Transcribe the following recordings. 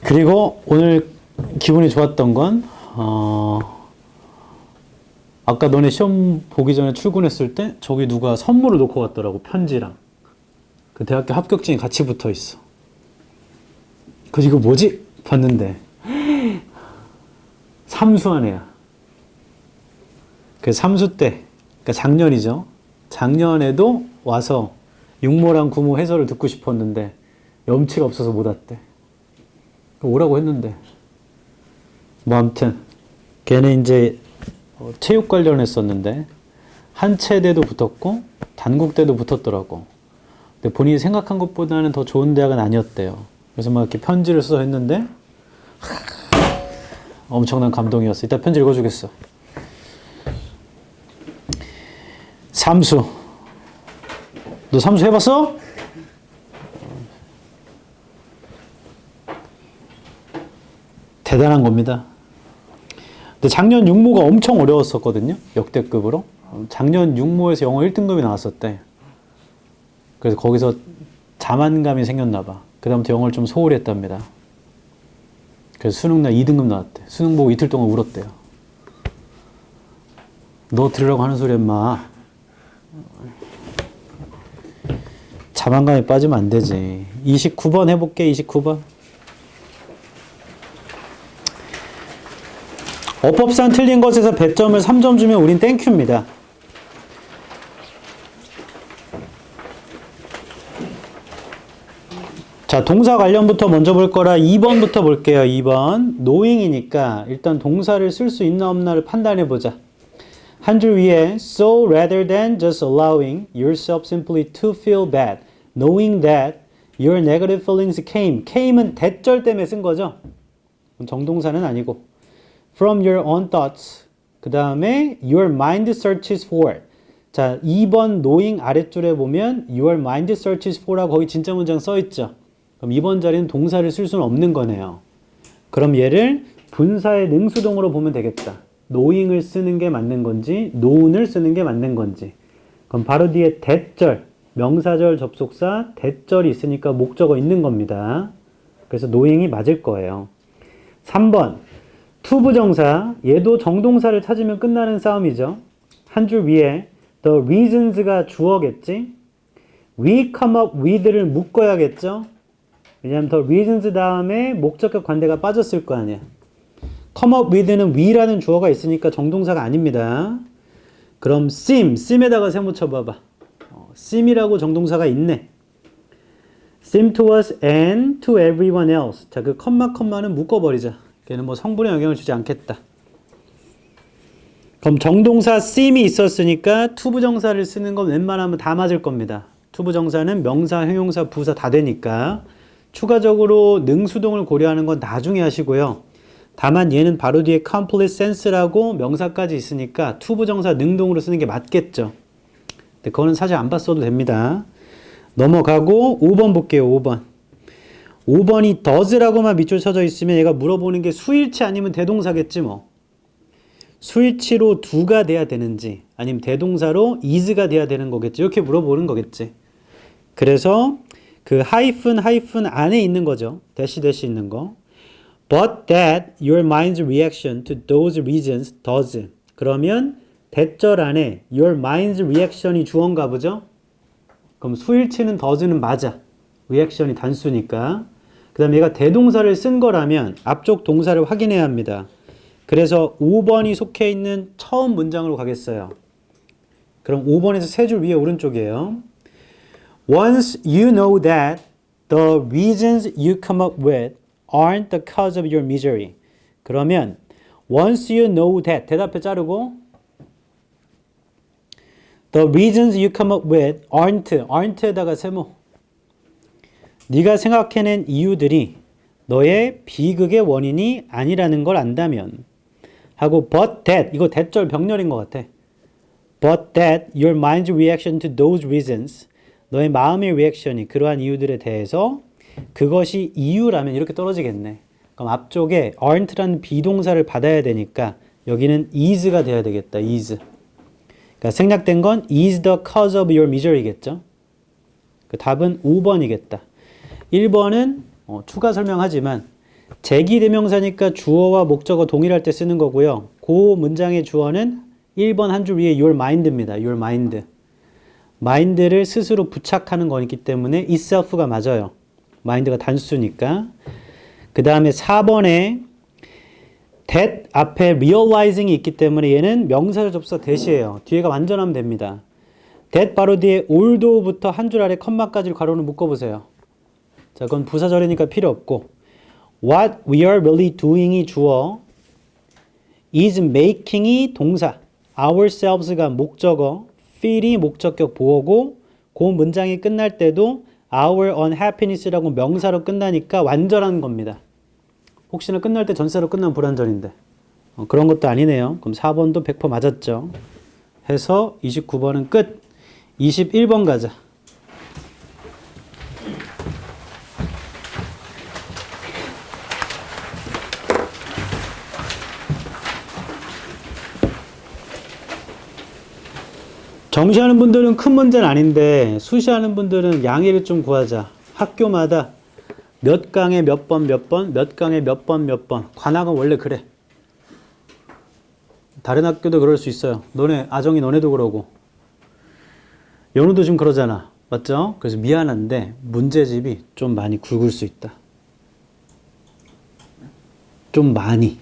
그리고 오늘 기분이 좋았던 건 아까 너네 시험 보기 전에 출근했을 때 저기 누가 선물을 놓고 갔더라고. 편지랑 그 대학교 합격증이 같이 붙어 있어. 그래서 이거 뭐지? 봤는데 삼수한 애야. 그 삼수 때, 그러니까 작년이죠. 작년에도 와서 육모랑 구모 해설을 듣고 싶었는데 염치가 없어서 못 왔대. 오라고 했는데 뭐 아무튼 걔는 이제 체육 관련했었는데 한체대도 붙었고 단국대도 붙었더라고. 근데 본인이 생각한 것보다는 더 좋은 대학은 아니었대요. 그래서 막 이렇게 편지를 써서 했는데 엄청난 감동이었어. 이따 편지 읽어주겠어. 삼수. 너 삼수 해봤어? 대단한 겁니다. 근데 작년 육모가 엄청 어려웠었거든요. 역대급으로. 작년 육모에서 영어 1등급이 나왔었대. 그래서 거기서 자만감이 생겼나 봐. 그 다음부터 영어를 좀 소홀히 했답니다. 그래서 수능날 2등급 나왔대. 수능 보고 이틀 동안 울었대요. 너 들으라고 하는 소리 인마. 자만감에 빠지면 안 되지. 29번 해볼게. 29번. 어법상 틀린 것에서 배점을 3점 주면 우린 땡큐입니다. 자, 동사 관련부터 먼저 볼 거라 2번부터 볼게요. 2번. knowing이니까 일단 동사를 쓸 수 있나 없나를 판단해 보자. 한 줄 위에 so rather than just allowing yourself simply to feel bad, knowing that your negative feelings came은 대절 때문에 쓴 거죠. 정동사는 아니고 from your own thoughts. 그 다음에 your mind searches for. 자, 2번 knowing 아랫줄에 보면 your mind searches for라고 거기 진짜 문장 써 있죠. 그럼 2번 자리는 동사를 쓸 수는 없는 거네요. 그럼 얘를 분사의 능수동으로 보면 되겠다. knowing을 쓰는 게 맞는 건지 known을 쓰는 게 맞는 건지. 그럼 바로 뒤에 대절, 명사절 접속사 대절이 있으니까 목적어 있는 겁니다. 그래서 knowing이 맞을 거예요. 3번 투부정사, 얘도 정동사를 찾으면 끝나는 싸움이죠. 한 줄 위에 the reasons가 주어겠지. we come up with를 묶어야겠죠. 왜냐하면 the reasons 다음에 목적격 관대가 빠졌을 거 아니야. come up with는 we라는 주어가 있으니까 정동사가 아닙니다. 그럼 seem에다가 세모 쳐봐봐. seem이라고 정동사가 있네. seem to us and to everyone else. 자, 그 컴마는 묶어버리자. 걔는 뭐 성분에 영향을 주지 않겠다. 그럼 정동사 seem이 있었으니까 투부정사를 쓰는 건 웬만하면 다 맞을 겁니다. 투부정사는 명사, 형용사, 부사 다 되니까 추가적으로 능수동을 고려하는 건 나중에 하시고요. 다만 얘는 바로 뒤에 complete sense라고 명사까지 있으니까 투부정사 능동으로 쓰는 게 맞겠죠. 근데 그거는 사실 안 봤어도 됩니다. 넘어가고 5번 볼게요. 5번. 5번이 does라고만 밑줄 쳐져 있으면 얘가 물어보는 게 수일치 아니면 대동사겠지 뭐. 수일치로 do가 돼야 되는지 아니면 대동사로 is가 돼야 되는 거겠지. 이렇게 물어보는 거겠지. 그래서 그 하이픈 안에 있는 거죠. 대시 있는 거. But that your mind's reaction to those reasons does. 그러면 대절 안에 your mind's reaction이 주어인가 보죠. 그럼 수일치는 does는 맞아. 리액션이 단수니까. 그 다음에 얘가 대동사를 쓴 거라면 앞쪽 동사를 확인해야 합니다. 그래서 5번이 속해 있는 처음 문장으로 가겠어요. 그럼 5번에서 세 줄 위에 오른쪽이에요. Once you know that the reasons you come up with aren't the cause of your misery. 그러면 once you know that 대답해 자르고 the reasons you come up with aren't에다가 세모. 네가 생각해낸 이유들이 너의 비극의 원인이 아니라는 걸 안다면 하고 but that 이거 대절 병렬인 것 같아. But that your mind's reaction to those reasons 너의 마음의 리액션이 그러한 이유들에 대해서 그것이 이유라면 이렇게 떨어지겠네. 그럼 앞쪽에 aren't라는 비동사를 받아야 되니까 여기는 is가 돼야 되겠다. is. 그러니까 생략된 건 is the cause of your misery겠죠. 그 답은 5번이겠다. 1번은 추가 설명하지만 제기대명사니까 주어와 목적어 동일할 때 쓰는 거고요. 그 문장의 주어는 1번 한 줄 위에 your mind입니다. your mind. mind를 스스로 부착하는 거기 때문에 itself가 맞아요. mind가 단수니까. 그 다음에 4번에 that 앞에 realizing이 있기 때문에 얘는 명사절 접사 대시예요. 뒤에가 완전하면 됩니다. that 바로 뒤에 although부터 한 줄 아래 컴마까지 괄호를 묶어보세요. 자, 그건 부사절이니까 필요 없고 what we are really doing이 주어 is making이 동사 ourselves가 목적어 feel이 목적격 보어고 그 문장이 끝날 때도 our unhappiness라고 명사로 끝나니까 완전한 겁니다. 혹시나 끝날 때 전사로 끝나면 불완전인데 그런 것도 아니네요. 그럼 4번도 100% 맞았죠. 해서 29번은 끝. 21번 가자. 정시하는 분들은 큰 문제는 아닌데 수시하는 분들은 양해를 좀 구하자. 학교마다 몇 강에 몇 번 몇 번, 몇 강에 몇 번 몇 번. 관악은 원래 그래. 다른 학교도 그럴 수 있어요. 너네 아정이 너네도 그러고. 연우도 지금 그러잖아. 맞죠? 그래서 미안한데 문제집이 좀 많이 굵을 수 있다. 좀 많이.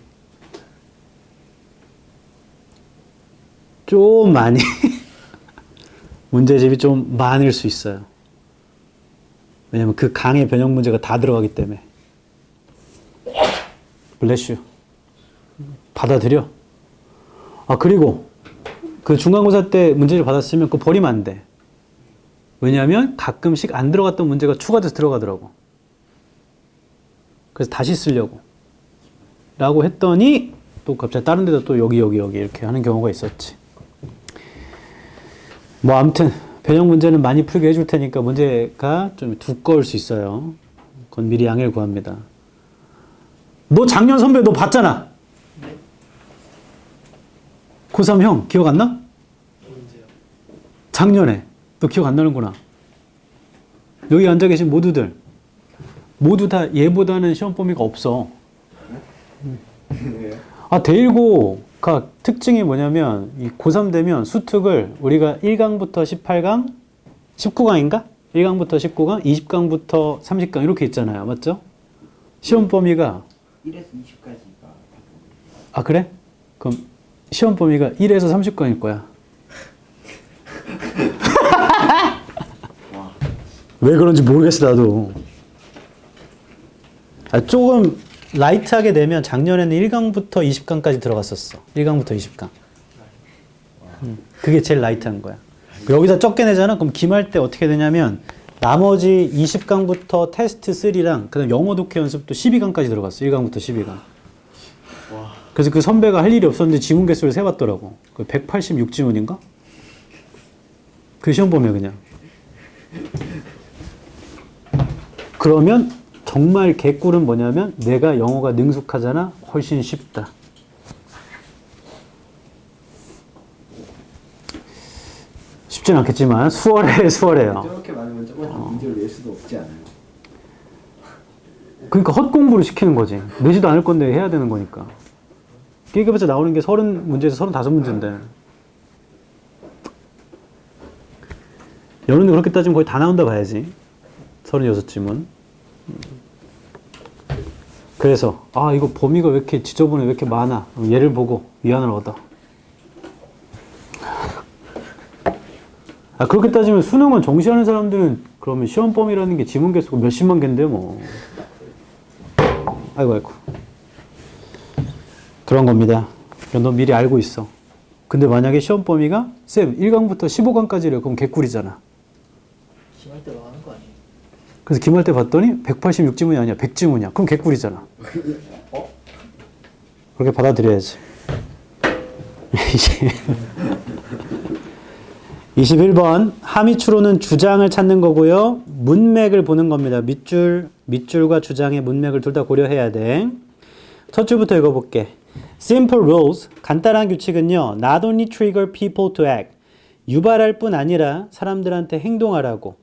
좀 많이. 문제집이 좀 많을 수 있어요. 왜냐면 그 강의 변형 문제가 다 들어가기 때문에. 블레슈. 받아들여. 아, 그리고 그 중간고사 때 문제를 받았으면 그거 버리면 안 돼. 왜냐하면 가끔씩 안 들어갔던 문제가 추가돼서 들어가더라고. 그래서 다시 쓰려고. 라고 했더니 또 갑자기 다른 데다 또 여기 이렇게 하는 경우가 있었지. 뭐 아무튼 변형 문제는 많이 풀게 해줄 테니까 문제가 좀 두꺼울 수 있어요. 그건 미리 양해를 구합니다. 너 작년 선배 너 봤잖아. 네. 고3 형 기억 안 나? 언제요? 작년에. 너 기억 안 나는구나. 여기 앉아 계신 모두들 모두 다 얘보다는 시험 범위가 없어. 아, 대1고가 특징이 뭐냐면 이 고3 되면 수특을 우리가 1강부터 18강 19강인가? 1강부터 19강 20강부터 30강 이렇게 있잖아요. 맞죠? 시험 범위가 1에서 20까지가 아, 그래? 그럼 시험 범위가 1에서 30강일 거야. 왜 그런지 모르겠어 나도. 아, 조금 라이트하게 내면 작년에는 1강부터 20강까지 들어갔었어. 1강부터 20강. 그게 제일 라이트한 거야. 여기다 적게 내잖아? 그럼 기말 때 어떻게 되냐면 나머지 20강부터 테스트 3랑 그다음 영어 독해 연습도 12강까지 들어갔어. 1강부터 12강. 그래서 그 선배가 할 일이 없었는데 지문 개수를 세봤더라고. 186지문인가? 그 시험 보면 그냥. 그러면 정말 개꿀은 뭐냐면 내가 영어가 능숙하잖아? 훨씬 쉽다. 쉽진 않겠지만 수월해요. 저렇게 많으면 저번에 문제를 낼 수도 없지 않아요? 그러니까 헛공부를 시키는 거지. 내지도 않을 건데 해야 되는 거니까. 끼급에서 나오는 게 30문제에서 35문제인데. 연우는 그렇게 따지면 거의 다 나온다 봐야지. 36지문. 그래서 아, 이거 범위가 왜 이렇게 지저분해, 왜 이렇게 많아. 얘를 보고 위안을 얻어. 아, 그렇게 따지면 수능은 정시하는 사람들은 그러면 시험 범위라는 게 지문 개수가 몇십만 개인데 뭐. 아이고. 그런 겁니다. 너 미리 알고 있어. 근데 만약에 시험 범위가 쌤 1강부터 15강까지래. 그럼 개꿀이잖아. 기말 때로 하는 거 아니에요? 그래서 기말 때 봤더니 186지문이 아니야. 100지문이야. 그럼 개꿀이잖아. 그렇게 받아들여야지. 21번 함의추로는 주장을 찾는 거고요. 문맥을 보는 겁니다. 밑줄과 주장의 문맥을 둘 다 고려해야 돼. 첫 줄부터 읽어볼게. Simple rules, 간단한 규칙은요. Not only trigger people to act, 유발할 뿐 아니라 사람들한테 행동하라고.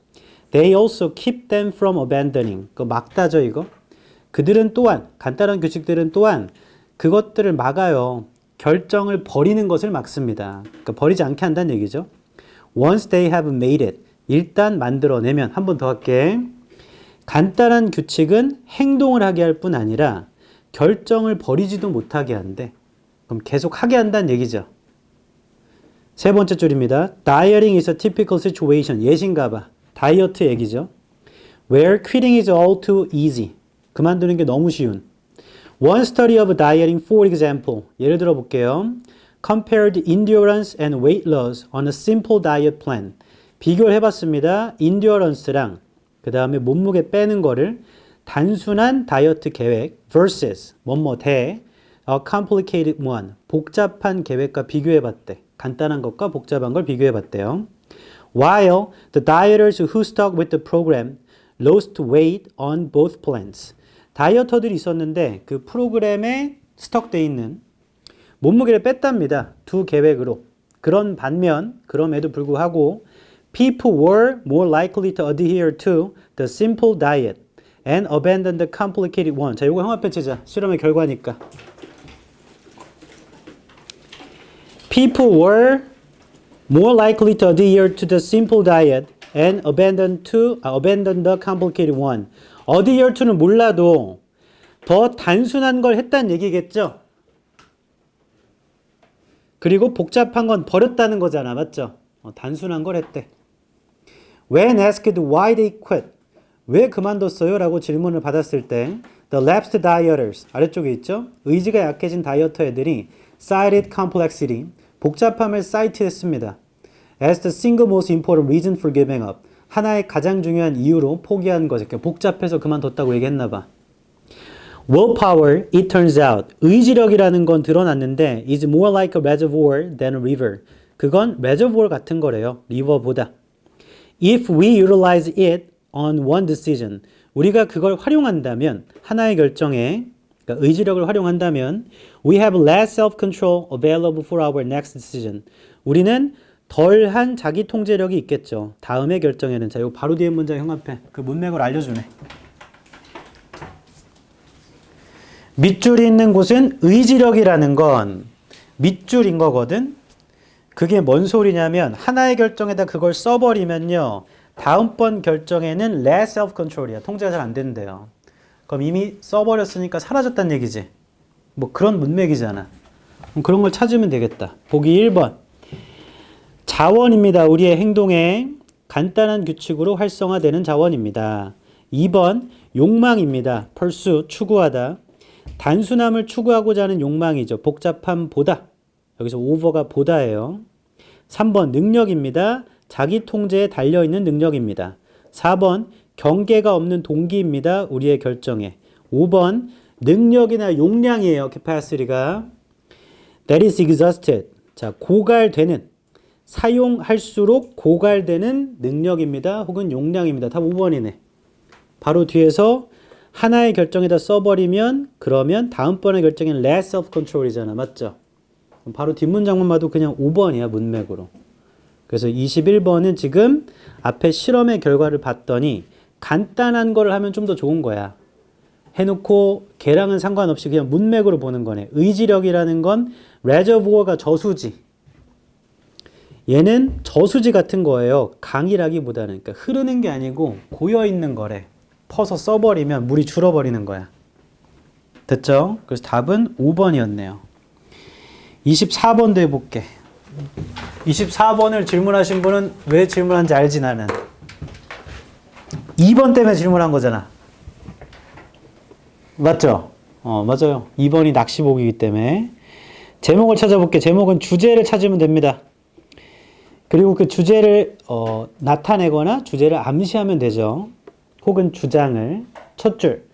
They also keep them from abandoning. 그거 막다죠 이거? 그들은 또한 간단한 규칙들은 또한 그것들을 막아요. 결정을 버리는 것을 막습니다. 그러니까 버리지 않게 한다는 얘기죠. Once they have made it. 일단 만들어내면 한 번 더 할게. 간단한 규칙은 행동을 하게 할 뿐 아니라 결정을 버리지도 못하게 한대. 그럼 계속 하게 한다는 얘기죠. 세 번째 줄입니다. Dieting is a typical situation. 예신가 봐. 다이어트 얘기죠. Where quitting is all too easy. 그만두는 게 너무 쉬운. One study of dieting, for example. 예를 들어 볼게요. Compared endurance and weight loss on a simple diet plan. 비교를 해봤습니다. endurance랑 그 다음에 몸무게 빼는 거를 단순한 다이어트 계획 versus 뭐뭐 대 a complicated one. 복잡한 계획과 비교해봤대. 간단한 것과 복잡한 걸 비교해봤대요. While the dieters who stuck with the program lost weight on both plans. 다이어터들이 있었는데 그 프로그램에 스톡돼 있는 몸무게를 뺐답니다. 두 계획으로. 그런 반면 그럼에도 불구하고 people were more likely to adhere to the simple diet and abandon the complicated one. 자, 이거 형합해 치자. 실험의 결과니까. People were more likely to adhere to the simple diet and abandon the complicated one. adhere to는 몰라도 더 단순한 걸 했다는 얘기겠죠? 그리고 복잡한 건 버렸다는 거잖아. 맞죠? 단순한 걸 했대. When asked why they quit, 왜 그만뒀어요? 라고 질문을 받았을 때 The lapsed dieters, 아래쪽에 있죠? 의지가 약해진 다이어터 애들이 cited complexity, 복잡함을 사이트했습니다. As the single most important reason for giving up, 하나의 가장 중요한 이유로 포기한 거죠. 복잡해서 그만뒀다고 얘기했나 봐. Willpower, it turns out, 의지력이라는 건 드러났는데 is more like a reservoir than a river. 그건 reservoir 같은 거래요. 리버보다. If we utilize it on one decision, 우리가 그걸 활용한다면 하나의 결정에 그러니까 의지력을 활용한다면 we have less self-control available for our next decision. 우리는 덜한 자기 통제력이 있겠죠. 다음의 결정에는. 자, 이거 바로 뒤에 문장 형합해. 그 문맥을 알려주네. 밑줄이 있는 곳은 의지력이라는 건 밑줄인 거거든. 그게 뭔 소리냐면 하나의 결정에다 그걸 써버리면요. 다음번 결정에는 less self-control이야. 통제가 잘 안 된대요. 그럼 이미 써버렸으니까 사라졌다는 얘기지. 뭐 그런 문맥이잖아. 그런 걸 찾으면 되겠다. 보기 1번. 자원입니다. 우리의 행동에 간단한 규칙으로 활성화되는 자원입니다. 2번. 욕망입니다. pursue, 추구하다. 단순함을 추구하고자 하는 욕망이죠. 복잡함보다. 여기서 over가 보다예요. 3번 능력입니다. 자기 통제에 달려있는 능력입니다. 4번 경계가 없는 동기입니다. 우리의 결정에. 5번 능력이나 용량이에요. capacity가. That is exhausted. 자, 고갈되는 사용할수록 고갈되는 능력입니다. 혹은 용량입니다. 답 5번이네. 바로 뒤에서 하나의 결정에다 써버리면 그러면 다음번의 결정엔 less self-control이잖아. 맞죠? 바로 뒷문장만 봐도 그냥 5번이야. 문맥으로. 그래서 21번은 지금 앞에 실험의 결과를 봤더니 간단한 거를 하면 좀 더 좋은 거야. 해놓고 걔랑은 상관없이 그냥 문맥으로 보는 거네. 의지력이라는 건 reservoir가 저수지. 얘는 저수지 같은 거예요. 강이라기보다는. 그러니까 흐르는 게 아니고 고여있는 거래. 퍼서 써버리면 물이 줄어버리는 거야. 됐죠? 그래서 답은 5번이었네요. 24번도 해볼게. 24번을 질문하신 분은 왜 질문한지 알지 나는. 2번 때문에 질문한 거잖아. 맞죠? 맞아요. 2번이 낚시복이기 때문에. 제목을 찾아볼게. 제목은 주제를 찾으면 됩니다. 그리고 그 주제를 나타내거나 주제를 암시하면 되죠. 혹은 주장을. 첫 줄.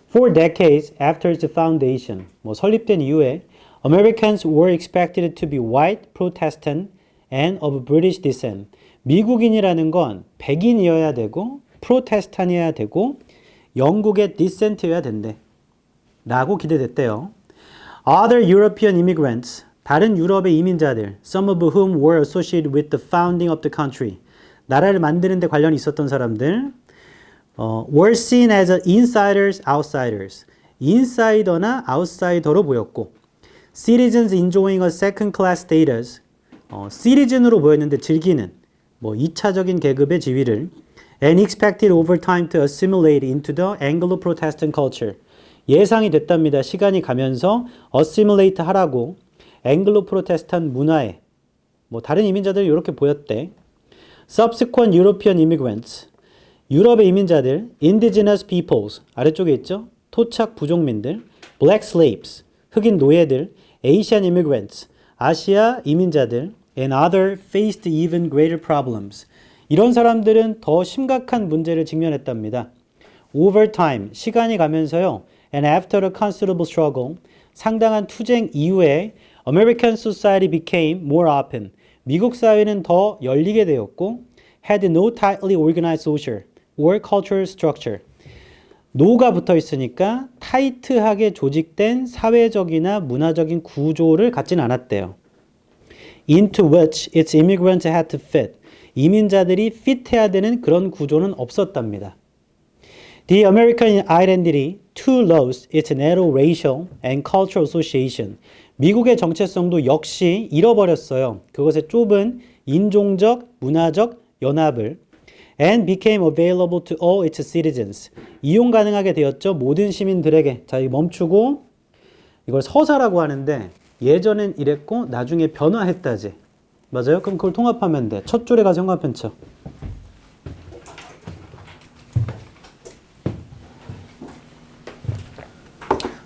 For decades after its foundation. 뭐 설립된 이후에 Americans were expected to be white, Protestant, and of British descent. 미국인이라는 건 백인이어야 되고 프로테스탄이어야 되고 영국의 디센트여야 된대. 라고 기대됐대요. Other European immigrants, 다른 유럽의 이민자들, some of whom were associated with the founding of the country, 나라를 만드는 데 관련이 있었던 사람들, were seen as insiders, outsiders. 인사이더나 아웃사이더로 보였고 citizens enjoying a second class status citizen으로 보였는데 즐기는 뭐 2차적인 계급의 지위를 and expected over time to assimilate into the Anglo-Protestant culture 예상이 됐답니다. 시간이 가면서 assimilate 하라고 앵글로 프로테스탄 문화에 뭐 다른 이민자들이 이렇게 보였대. Subsequent European immigrants 유럽의 이민자들 indigenous peoples 아래쪽에 있죠. 토착 부족민들 black slaves 흑인 노예들 Asian immigrants 아시아 이민자들 and other faced even greater problems 이런 사람들은 더 심각한 문제를 직면했답니다. Over time 시간이 가면서요. And after a considerable struggle 상당한 투쟁 이후에 American society became more open. 미국 사회는 더 열리게 되었고 had no tightly organized social or cultural structure. 노가 붙어 있으니까 타이트하게 조직된 사회적이나 문화적인 구조를 갖진 않았대요. Into which its immigrants had to fit. 이민자들이 fit해야 되는 그런 구조는 없었답니다. The American identity too lost its narrow racial and cultural association. 미국의 정체성도 역시 잃어버렸어요. 그것의 좁은 인종적, 문화적 연합을 and became available to all its citizens. 이용 가능하게 되었죠. 모든 시민들에게. 자, 이 멈추고 이걸 서사라고 하는데 예전엔 이랬고 나중에 변화했다지. 맞아요? 그럼 그걸 통합하면 돼. 첫 줄에 가서 형광펜 쳐.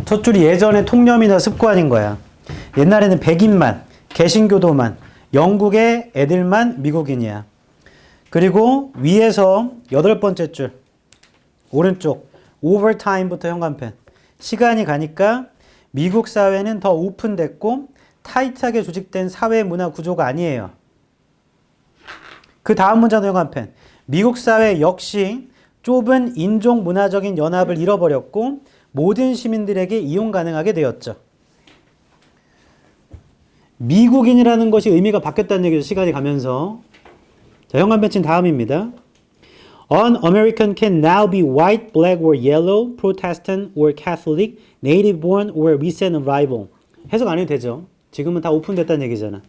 첫 줄이 예전의 통념이나 습관인 거야. 옛날에는 백인만, 개신교도만, 영국의 애들만 미국인이야. 그리고 위에서 여덟 번째 줄, 오른쪽, overtime부터 형광펜. 시간이 가니까 미국 사회는 더 오픈됐고 타이트하게 조직된 사회 문화 구조가 아니에요. 그 다음 문장도 형광펜. 미국 사회 역시 좁은 인종 문화적인 연합을 잃어버렸고 모든 시민들에게 이용 가능하게 되었죠. 미국인이라는 것이 의미가 바뀌었다는 얘기죠. 시간이 가면서. 자, 형광펜 친 다음입니다. An American can now be white, black or yellow, Protestant or Catholic, native born or recent arrival. 해석 안 해도 되죠. 지금은 다 오픈됐다는 얘기잖아.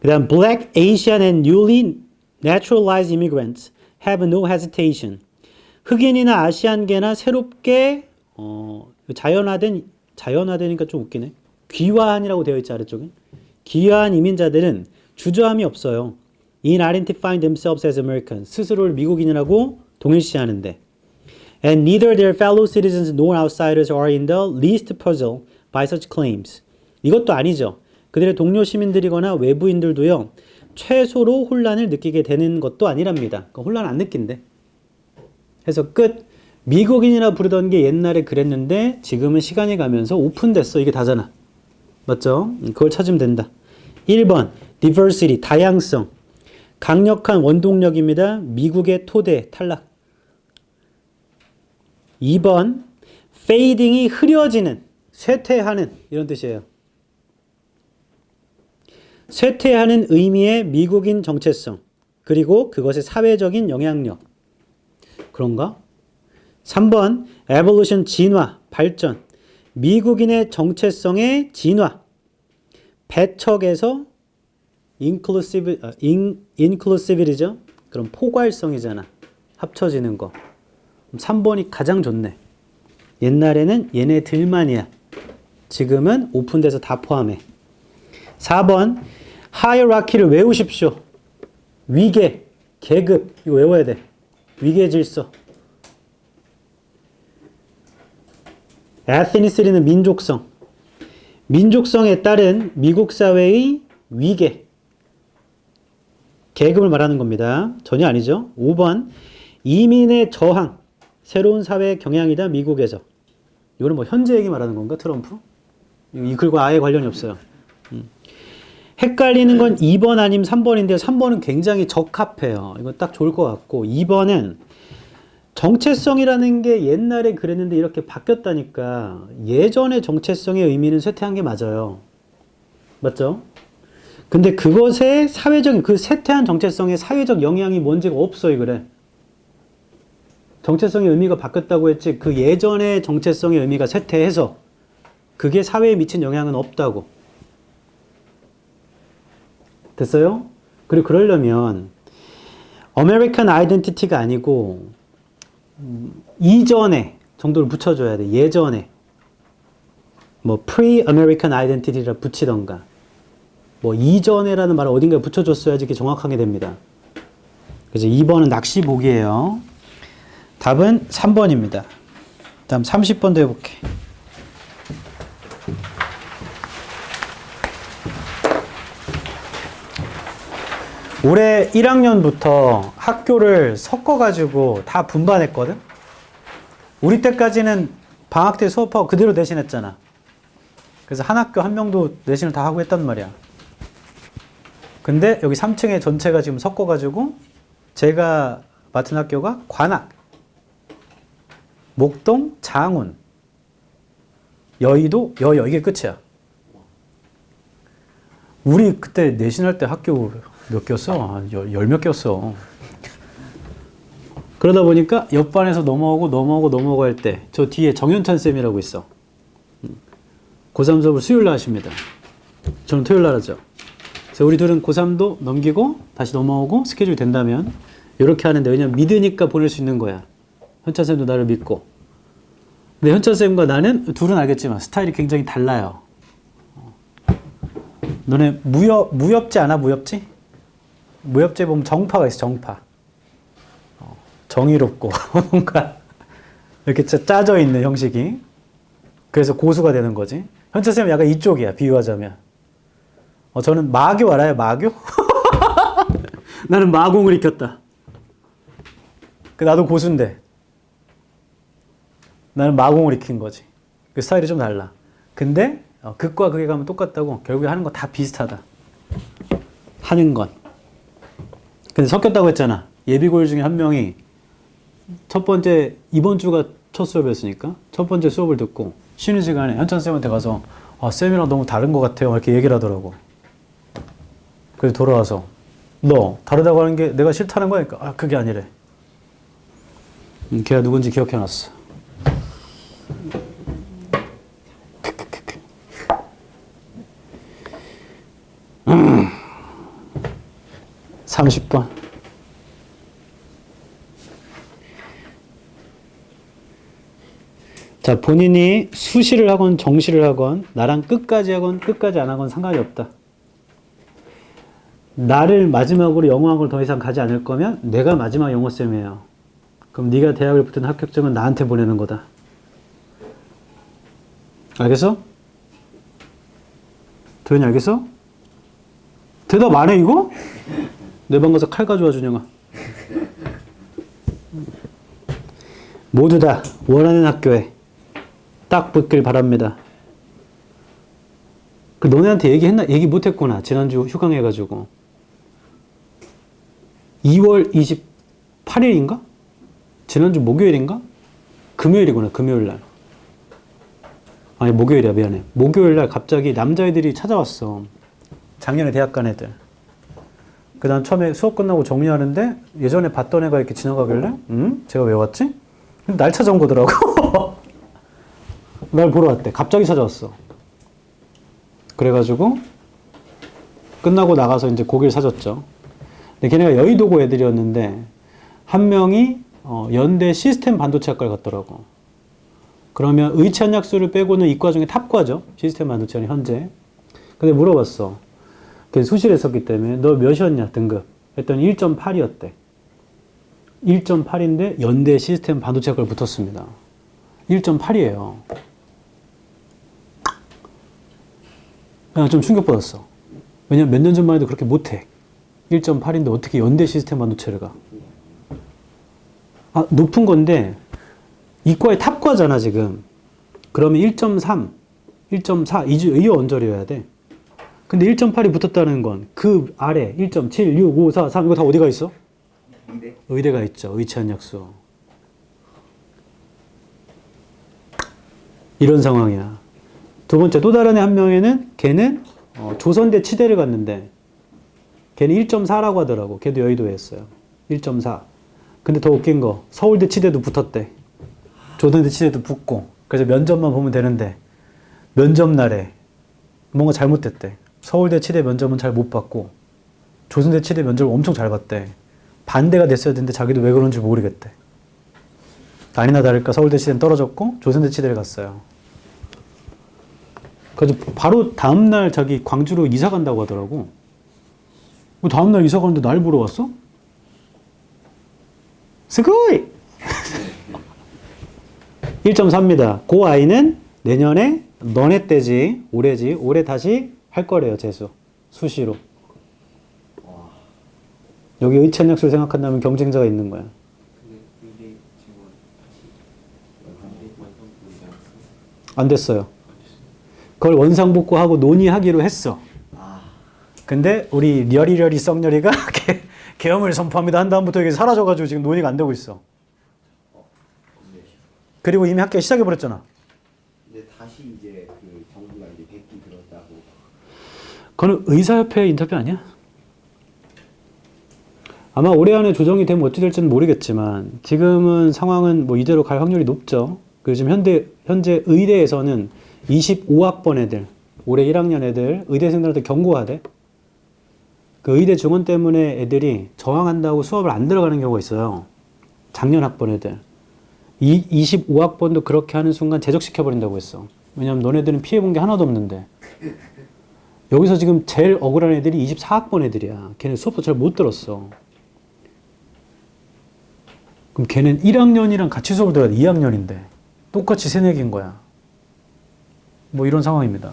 그 다음 Black, Asian and newly naturalized immigrants have no hesitation. 흑인이나 아시안계나 새롭게 자연화되니까 좀 웃기네. 귀화한이라고 되어 있지 아래쪽에. 귀화한 이민자들은 주저함이 없어요. In identifying themselves as Americans. 스스로를 미국인이라고 동일시하는데. And neither their fellow citizens nor outsiders are in the least puzzled by such claims. 이것도 아니죠. 그들의 동료 시민들이거나 외부인들도요. 최소로 혼란을 느끼게 되는 것도 아니랍니다. 그러니까 혼란 안 느낀대. 해서 끝. 미국인이라 부르던 게 옛날에 그랬는데 지금은 시간이 가면서 오픈됐어. 이게 다잖아. 맞죠? 그걸 찾으면 된다. 1번 diversity, 다양성. 강력한 원동력입니다. 미국의 토대, 탈락. 2번 fading이 흐려지는, 쇠퇴하는 이런 뜻이에요. 쇠퇴하는 의미의 미국인 정체성. 그리고 그것의 사회적인 영향력. 그런가? 3번 evolution, 진화, 발전. 미국인의 정체성의 진화. 배척에서 inclusive이죠. 그럼 포괄성이잖아. 합쳐지는 거. 3번이 가장 좋네. 옛날에는 얘네들만이야. 지금은 오픈돼서 다 포함해. 4번 hierarchy를 외우십시오. 위계, 계급 이거 외워야 돼. 위계 질서. ethnicity는 민족성. 민족성에 따른 미국 사회의 위계. 계급을 말하는 겁니다. 전혀 아니죠. 5번 이민의 저항. 새로운 사회의 경향이다. 미국에서. 이거는 뭐 현재 얘기 말하는 건가? 트럼프? 이 글과 아예 관련이 없어요. 헷갈리는 건 2번 아니면 3번인데요. 3번은 굉장히 적합해요. 이거 딱 좋을 것 같고 2번은 정체성이라는 게 옛날에 그랬는데 이렇게 바뀌었다니까 예전의 정체성의 의미는 쇠퇴한 게 맞아요. 맞죠? 근데 그것의 사회적인 그 쇠퇴한 정체성의 사회적 영향이 뭔지가 없어요. 그래. 정체성의 의미가 바뀌었다고 했지 그 예전의 정체성의 의미가 쇠퇴해서 그게 사회에 미친 영향은 없다고. 됐어요? 그리고 그러려면 American Identity가 아니고 이전에 정도를 붙여줘야 돼. 예전에. 뭐 Pre-American Identity라 붙이던가 뭐 이전에라는 말을 어딘가에 붙여줬어야지 이게 정확하게 됩니다. 그래서 2번은 낚시 보기예요. 답은 3번입니다. 다음 30번도 해볼게. 올해 1학년부터 학교를 섞어가지고 다 분반했거든? 우리 때까지는 방학 때 수업하고 그대로 대신했잖아. 그래서 한 학교 한 명도 내신을 다 하고 했단 말이야. 근데 여기 3층에 전체가 지금 섞어가지고 제가 맡은 학교가 관악, 목동, 장운, 여의도, 여여 이게 끝이야. 우리 그때 내신할 때 학교 몇 개였어? 한 열 몇 개였어. 그러다 보니까 옆반에서 넘어오고 할 때 저 뒤에 정현찬 쌤이라고 있어. 고3 수업을 수요일 날 하십니다. 저는 토요일 날 하죠. 그래서 우리 둘은 고3도 넘기고 다시 넘어오고 스케줄 된다면 이렇게 하는데 왜냐면 믿으니까 보낼 수 있는 거야. 현찬 쌤도 나를 믿고. 근데 현찬 쌤과 나는 둘은 알겠지만 스타일이 굉장히 달라요. 너네 무협지 아나? 무협지? 무협지에 보면 정파가 있어. 정파. 정의롭고 뭔가 이렇게 짜져 있는 형식이. 그래서 고수가 되는 거지. 현철 쌤은 약간 이쪽이야. 비유하자면. 저는 마교 알아요? 마교? 나는 마공을 익혔다. 나도 고수인데 나는 마공을 익힌 거지. 그 스타일이 좀 달라. 근데 극과 극에 가면 똑같다고. 결국에 하는 거 다 비슷하다. 하는 건. 근데 섞였다고 했잖아. 예비고일 중에 한 명이 첫 번째 이번 주가 첫 수업이었으니까 첫 번째 수업을 듣고 쉬는 시간에 현찬 쌤한테 가서 쌤이랑 너무 다른 것 같아요. 이렇게 얘기를 하더라고. 그래서 돌아와서 너 다르다고 하는 게 내가 싫다는 거야? 그러니까 그게 아니래. 걔가 누군지 기억해놨어. 30번. 자, 본인이 수시를 하건 정시를 하건 나랑 끝까지 하건 끝까지 안 하건 상관이 없다. 나를 마지막으로 영어학을 더 이상 가지 않을 거면 내가 마지막 영어쌤이에요. 그럼 네가 대학을 붙은 합격증은 나한테 보내는 거다. 알겠어? 도현이 알겠어? 대답 안 해 이거? 내 방 가서 칼 가져와 준영아. 모두 다 원하는 학교에 딱 붙길 바랍니다. 그 너네한테 얘기했나? 얘기 못했구나. 지난주 휴강해가지고 2월 28일인가? 지난주 목요일인가? 금요일이구나. 금요일날. 아니 목요일이야. 미안해. 목요일날 갑자기 남자애들이 찾아왔어. 작년에 대학 간 애들. 그 다음 처음에 수업 끝나고 정리하는데 예전에 봤던 애가 이렇게 지나가길래 제가 왜 왔지? 날 찾아온 거더라고. 날 보러 왔대. 갑자기 찾아왔어. 그래가지고 끝나고 나가서 이제 고기를 사줬죠. 근데 걔네가 여의도고 애들이었는데 한 명이 연대 시스템 반도체학과를 갔더라고. 그러면 의찬약수를 빼고는 이과 중에 탑과죠. 시스템 반도체는 현재. 근데 물어봤어. 걔 수시를 했었기 때문에 너 몇이었냐 등급. 했더니 1.8이었대. 1.8인데 연대 시스템 반도체학과를 붙었습니다. 1.8이에요. 그냥 좀 충격받았어. 왜냐면 몇 년 전만 해도 그렇게 못해. 1.8인데 어떻게 연대 시스템 반도체를 가? 높은 건데 이과의 탑과잖아 지금. 그러면 1.3, 1.4 이 언저리여야 돼. 근데 1.8이 붙었다는 건 그 아래 1.7, 6, 5, 4, 3 이거 다 어디가 있어? 의대? 의대가 있죠. 의치한약수. 이런 상황이야. 두 번째 또 다른 애 한 명에는 걔는 조선대 치대를 갔는데 걔는 1.4라고 하더라고. 걔도 여의도에 했어요. 1.4. 근데 더 웃긴 거 서울대 치대도 붙었대. 조선대 치대도 붙고. 그래서 면접만 보면 되는데 면접 날에 뭔가 잘못됐대. 서울대 치대 면접은 잘 못 봤고 조선대 치대 면접을 엄청 잘 봤대. 반대가 됐어야 되는데 자기도 왜 그런지 모르겠대. 아니나 다를까 서울대 치대는 떨어졌고 조선대 치대를 갔어요. 그래서 바로 다음날 자기 광주로 이사 간다고 하더라고. 다음날 이사 가는데 날 보러 왔어? 스고이! 1.4입니다. 그 아이는 내년에 너네 때지, 올해 다시 할 거래요, 재수. 수시로. 여기 의찬약수를 생각한다면 경쟁자가 있는 거야. 안 됐어요. 그걸 원상복구하고 논의하기로 했어. 근데 우리 려리려리 썩려리가 계엄을 선포합니다 한 다음부터 이게 사라져가지고 지금 논의가 안 되고 있어. 그리고 이미 학교 시작해버렸잖아. 근데 다시 이제 그 정부가 이제 백기 들었다고. 그거는 의사협회 인터뷰 아니야? 아마 올해 안에 조정이 되면 어찌 될지는 모르겠지만 지금은 상황은 뭐 이대로 갈 확률이 높죠. 그리고 지금 현재 의대에서는 25학번 애들, 올해 1학년 애들 의대생들한테 경고하대. 그 의대 증원 때문에 애들이 저항한다고 수업을 안 들어가는 경우가 있어요. 작년 학번 애들. 25학번도 그렇게 하는 순간 제적시켜버린다고 했어. 왜냐면 너네들은 피해본 게 하나도 없는데. 여기서 지금 제일 억울한 애들이 24학번 애들이야. 걔네 수업도 잘 못 들었어. 그럼 걔는 1학년이랑 같이 수업을 들어야 돼. 2학년인데. 똑같이 새내기인 거야. 뭐 이런 상황입니다.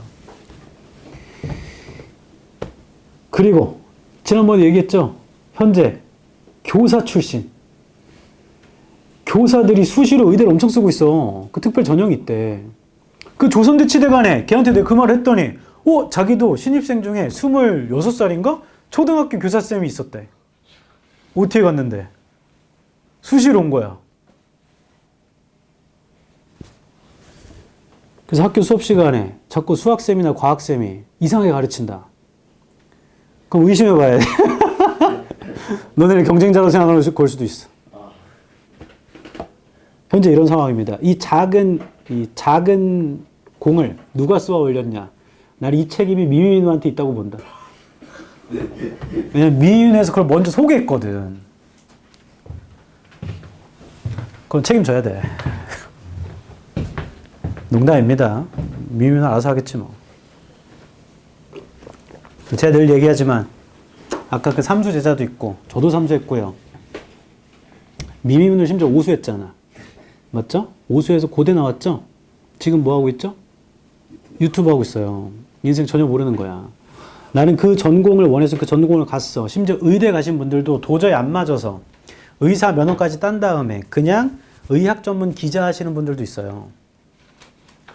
그리고 지난번에 얘기했죠. 현재 교사 출신. 교사들이 수시로 의대를 엄청 쓰고 있어. 그 특별 전형이 있대. 그 조선대 치대간에 걔한테 내가 그 말을 했더니 자기도 신입생 중에 26살인가? 초등학교 교사쌤이 있었대. OT에 갔는데. 수시로 온 거야. 그래서 학교 수업 시간에 자꾸 수학쌤이나 과학쌤이 이상하게 가르친다. 그럼 의심해 봐야 돼. 너네를 경쟁자로 생각하는 걸 수도 있어. 현재 이런 상황입니다. 이 작은 공을 누가 쏘아 올렸냐. 난 이 책임이 미민한테 있다고 본다. 왜냐면 미민에서 그걸 먼저 소개했거든. 그건 책임져야 돼. 농담입니다. 미민은 알아서 하겠지 뭐. 제가 늘 얘기하지만 아까 그 삼수 제자도 있고 저도 삼수했고요. 미민을 심지어 오수했잖아. 맞죠? 오수에서 고대 나왔죠? 지금 뭐 하고 있죠? 유튜브 하고 있어요. 인생 전혀 모르는 거야. 나는 그 전공을 원해서 그 전공을 갔어. 심지어 의대 가신 분들도 도저히 안 맞아서 의사 면허까지 딴 다음에 그냥 의학 전문 기자 하시는 분들도 있어요.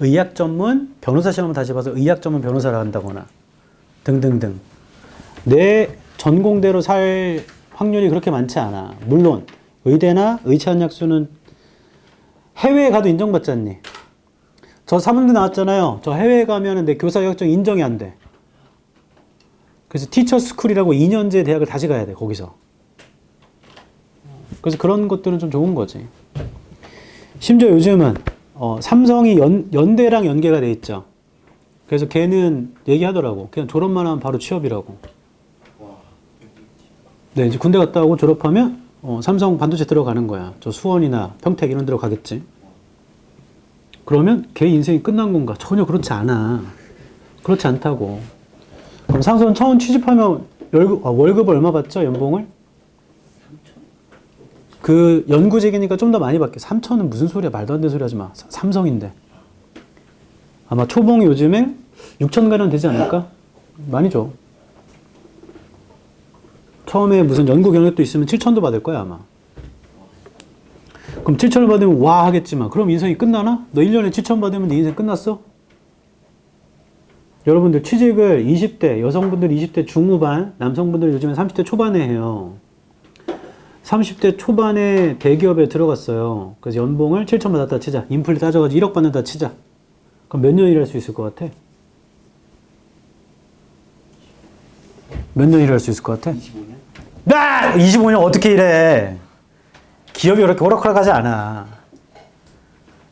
의학 전문 변호사 시험을 다시 봐서 의학 전문 변호사를 한다거나 등등등. 내 전공대로 살 확률이 그렇게 많지 않아. 물론 의대나 의치한약수는 해외에 가도 인정받지 않니? 저 사문대 나왔잖아요. 저 해외에 가면 내 교사 자격증 인정이 안 돼. 그래서 티처 스쿨이라고 2년제 대학을 다시 가야 돼. 거기서. 그래서 그런 것들은 좀 좋은 거지. 심지어 요즘은 삼성이 연대랑 연계가 돼 있죠. 그래서 걔는 얘기하더라고. 그냥 졸업만 하면 바로 취업이라고. 네, 이제 군대 갔다 오고 졸업하면 삼성 반도체 들어가는 거야. 저 수원이나 평택 이런 데로 가겠지. 그러면 걔 인생이 끝난 건가? 전혀 그렇지 않아. 그렇지 않다고. 그럼 삼성 처음 취직하면 월급 얼마 받죠? 연봉을? 그 연구직이니까 좀 더 많이 받게. 3천은 무슨 소리야? 말도 안 되는 소리 하지 마. 삼성인데. 아마 초봉이 요즘에 6천 가량 되지 않을까? 많이 줘. 처음에 무슨 연구 경력도 있으면 7천도 받을 거야 아마. 그럼 7천을 받으면 와 하겠지만 그럼 인생이 끝나나? 너 1년에 7천 받으면 네 인생 끝났어? 여러분들 취직을 20대, 여성분들 20대 중후반, 남성분들 요즘에 30대 초반에 해요. 30대 초반에 대기업에 들어갔어요. 그래서 연봉을 7천 받았다 치자. 인플레 따져가지고 1억 받는다 치자. 그럼 몇 년 일할 수 있을 것 같아? 몇 년 일할 수 있을 것 같아? 25년? 아! 25년 어떻게 일해? 기업이 그렇게 호락호락하지 않아.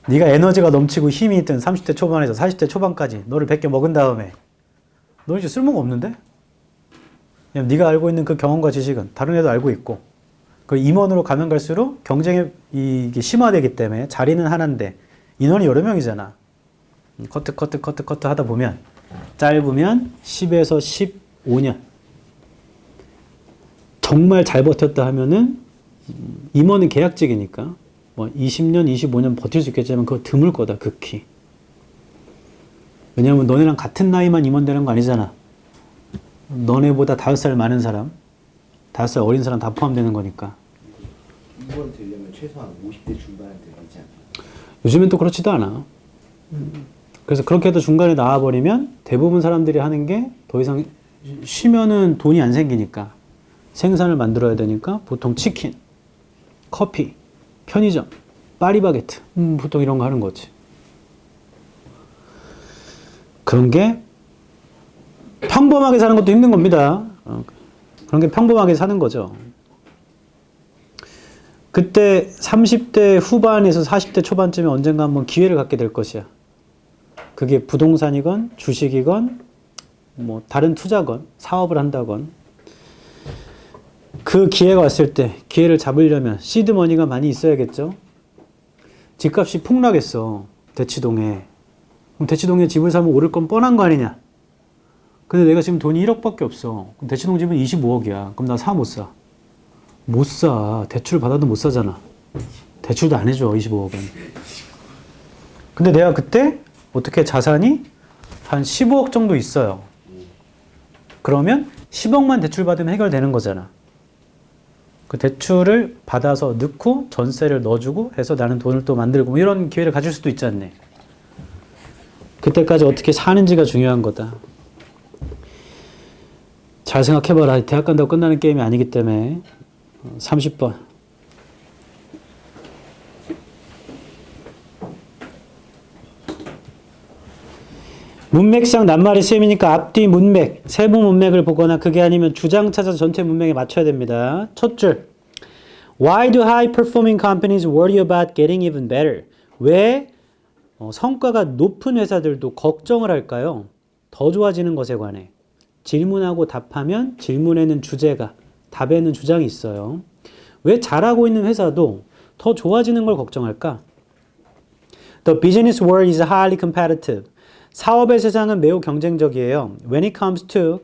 네가 에너지가 넘치고 힘이 있든 30대 초반에서 40대 초반까지 너를 100개 먹은 다음에 너 이제 쓸모가 없는데? 왜냐면 네가 알고 있는 그 경험과 지식은 다른 애도 알고 있고 그 임원으로 가면 갈수록 경쟁이 이게 심화되기 때문에 자리는 하나인데 인원이 여러 명이잖아. 커트 하다 보면 짧으면 10에서 15년 정말 잘 버텼다 하면은 임원은 계약직이니까 뭐 20년, 25년 버틸 수 있겠지만 그거 드물 거다, 극히. 왜냐면 너네랑 같은 나이만 임원 되는 거 아니잖아. 너네보다 5살 많은 사람, 5살 어린 사람 다 포함되는 거니까. 이번 되려면 최소한 50대 중반은 되지 않나? 요즘엔 또 그렇지도 않아. 그래서 그렇게 해도 중간에 나와버리면 대부분 사람들이 하는 게 더 이상 쉬면은 돈이 안 생기니까 생산을 만들어야 되니까 보통 치킨, 커피, 편의점, 파리바게트 보통 이런 거 하는 거지. 그런 게 평범하게 사는 것도 힘든 겁니다. 그런 게 평범하게 사는 거죠. 그때 30대 후반에서 40대 초반쯤에 언젠가 한번 기회를 갖게 될 것이야. 그게 부동산이건 주식이건 뭐 다른 투자건 사업을 한다건 그 기회가 왔을 때 기회를 잡으려면 시드머니가 많이 있어야겠죠. 집값이 폭락했어. 대치동에. 그럼 대치동에 집을 사면 오를 건 뻔한 거 아니냐. 근데 내가 지금 돈이 1억밖에 없어. 그럼 대치동 집은 25억이야. 그럼 나 사 못 사? 못 사. 대출 받아도 못 사잖아. 대출도 안 해줘 25억은. 근데 내가 그때 어떻게 자산이 한 15억 정도 있어요. 그러면 10억만 대출 받으면 해결되는 거잖아. 그 대출을 받아서 넣고 전세를 넣어주고 해서 나는 돈을 또 만들고 뭐 이런 기회를 가질 수도 있지 않니? 그때까지 어떻게 사는지가 중요한 거다. 잘 생각해봐라. 대학 간다고 끝나는 게임이 아니기 때문에 30번. 문맥상 낱말의 셈이니까 앞뒤 문맥, 세부 문맥을 보거나 그게 아니면 주장 찾아서 전체 문맥에 맞춰야 됩니다. 첫 줄. Why do high-performing companies worry about getting even better? 왜 성과가 높은 회사들도 걱정을 할까요? 더 좋아지는 것에 관해. 질문하고 답하면 질문에는 주제가, 답에는 주장이 있어요. 왜 잘하고 있는 회사도 더 좋아지는 걸 걱정할까? The business world is highly competitive. 사업의 세상은 매우 경쟁적이에요. When it comes to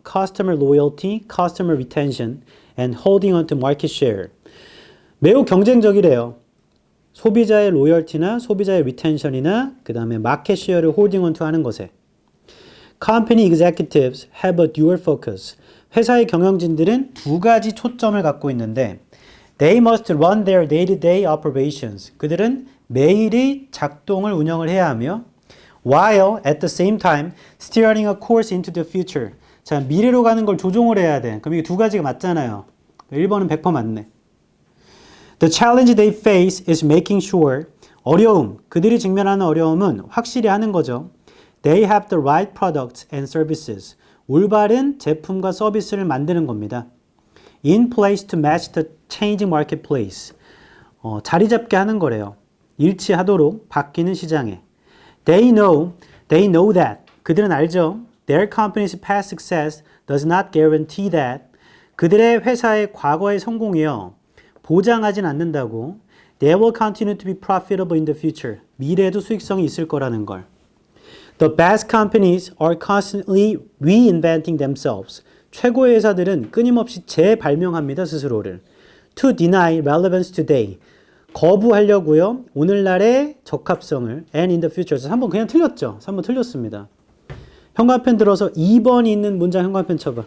customer loyalty, customer retention, and holding on to market share. 매우 경쟁적이래요. 소비자의 로열티나 소비자의 리텐션이나 그 다음에 마켓 쉐어를 홀딩 온투 하는 것에. Company executives have a dual focus. 회사의 경영진들은 두 가지 초점을 갖고 있는데 They must run their day-to-day operations. 그들은 매일의 작동을 운영을 해야 하며 while at the same time steering a course into the future. 자, 미래로 가는 걸 조종을 해야 돼. 그럼 이게 두 가지가 맞잖아요. 1번은 100% 맞네. The challenge they face is making sure 어려움, 그들이 직면하는 어려움은 확실히 하는 거죠. They have the right products and services. 올바른 제품과 서비스를 만드는 겁니다. In place to match the changing marketplace. 자리 잡게 하는 거래요. 일치하도록 바뀌는 시장에. They know that. 그들은 알죠. Their company's past success does not guarantee that. 그들의 회사의 과거의 성공이요. 보장하진 않는다고. They will continue to be profitable in the future. 미래에도 수익성이 있을 거라는 걸. The best companies are constantly reinventing themselves. 최고의 회사들은 끊임없이 재발명합니다, 스스로를. To deny relevance today. 거부하려고요. 오늘날의 적합성을 and in the future. 3번 그냥 틀렸죠? 3번 틀렸습니다. 현관펜 들어서 2번이 있는 문장 현관펜 쳐봐.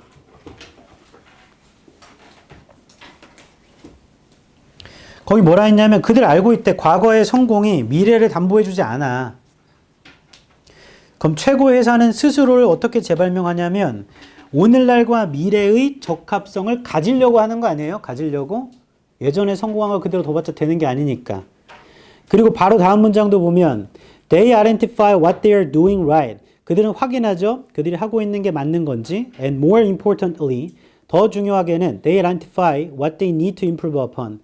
거기 뭐라 했냐면 그들 알고 있대. 과거의 성공이 미래를 담보해주지 않아. 그럼 최고의 회사는 스스로를 어떻게 재발명하냐면 오늘날과 미래의 적합성을 가지려고 하는 거 아니에요? 가지려고? 예전에 성공한 걸 그대로 둬봤자 되는 게 아니니까. 그리고 바로 다음 문장도 보면 They identify what they are doing right. 그들은 확인하죠. 그들이 하고 있는 게 맞는 건지. And more importantly, 더 중요하게는 They identify what they need to improve upon.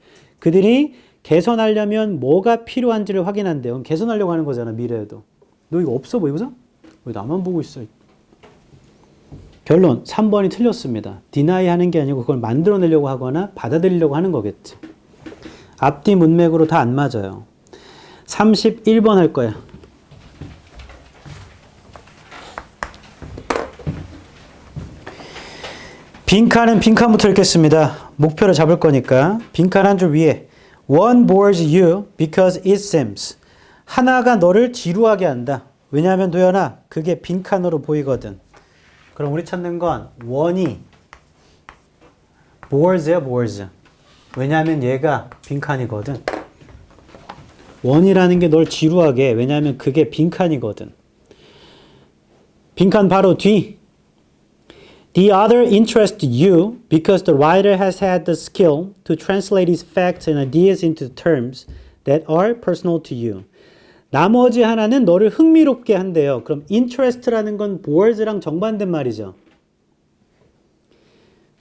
그들이 개선하려면 뭐가 필요한지를 확인한대요. 개선하려고 하는 거잖아, 미래에도. 너 이거 없어 보이고서? 왜 나만 보고 있어? 결론 3번이 틀렸습니다. 디나이 하는 게 아니고 그걸 만들어내려고 하거나 받아들이려고 하는 거겠지. 앞뒤 문맥으로 다 안 맞아요. 31번 할 거야. 빈칸은 빈칸부터 읽겠습니다. 목표를 잡을 거니까. 빈칸 한 줄 위에 One bores you because it seems. 하나가 너를 지루하게 한다. 왜냐하면 도연아, 그게 빈칸으로 보이거든. 그럼 우리 찾는 건 one이 bores야, bores. 왜냐하면 얘가 빈칸이거든. one이라는 게 널 지루하게 해. 왜냐하면 그게 빈칸이거든. 빈칸 바로 뒤. The other interests you because the writer has had the skill to translate his facts and ideas into terms that are personal to you. 나머지 하나는 너를 흥미롭게 한대요. 그럼 interest라는 건 bores랑 정반대 말이죠.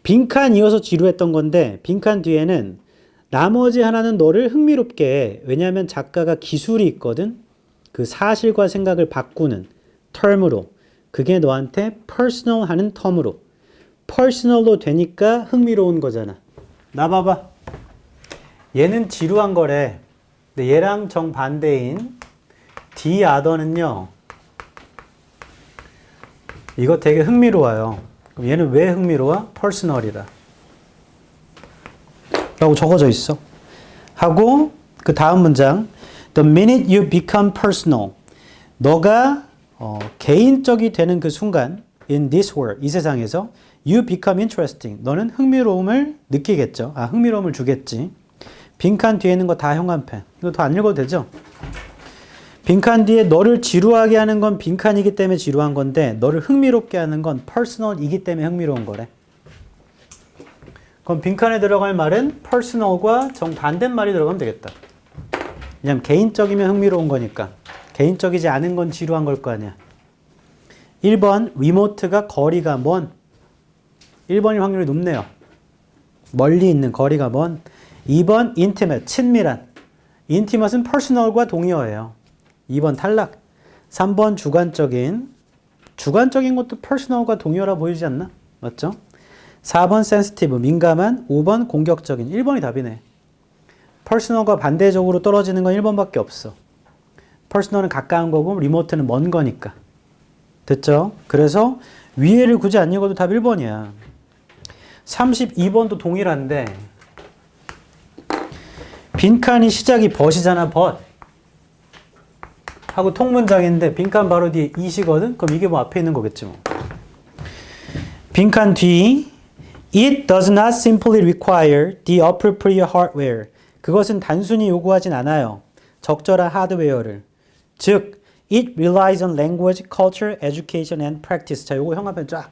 빈칸 이어서 지루했던 건데 빈칸 뒤에는 나머지 하나는 너를 흥미롭게 해. 왜냐하면 작가가 기술이 있거든. 그 사실과 생각을 바꾸는 term으로. 그게 너한테 personal 하는 term으로. personal로 되니까 흥미로운 거잖아. 나 봐봐. 얘는 지루한 거래. 근데 얘랑 정반대인 the other는요. 이거 되게 흥미로워요. 그럼 얘는 왜 흥미로워? personal이라. 라고 적어져 있어. 하고 그 다음 문장 The minute you become personal. 너가 개인적이 되는 그 순간 in this world, 이 세상에서 you become interesting. 너는 흥미로움을 느끼겠죠. 흥미로움을 주겠지. 빈칸 뒤에 있는 거 다 형광펜. 이거 더 안 읽어도 되죠? 빈칸 뒤에 너를 지루하게 하는 건 빈칸이기 때문에 지루한 건데 너를 흥미롭게 하는 건 personal이기 때문에 흥미로운 거래. 그럼 빈칸에 들어갈 말은 personal과 정반대말이 들어가면 되겠다. 왜냐면 개인적이면 흥미로운 거니까. 개인적이지 않은 건 지루한 걸 거 아니야. 1번 remote가 거리가 먼. 1번일 확률이 높네요. 멀리 있는 거리가 먼. 2번 intimate, 친밀한. intimate은 personal과 동의어예요. 2번 탈락. 3번 주관적인. 주관적인 것도 personal과 동의어라 보이지 않나? 맞죠? 4번 sensitive, 민감한. 5번 공격적인. 1번이 답이네. personal과 반대적으로 떨어지는 건 1번밖에 없어. personal은 가까운 거고 remote는 먼 거니까. 됐죠? 그래서 위에를 굳이 안 읽어도 답 1번이야. 32번도 동일한데 빈칸이 시작이 벗이잖아. 벗 하고 통문장인데 빈칸 바로 뒤에 it이거든. 그럼 이게 뭐 앞에 있는 거겠지 뭐. 빈칸 뒤 It does not simply require the appropriate hardware. 그것은 단순히 요구하진 않아요. 적절한 하드웨어를. 즉 It relies on language, culture, education, and practice. 자, 요거 형광펜 쫙.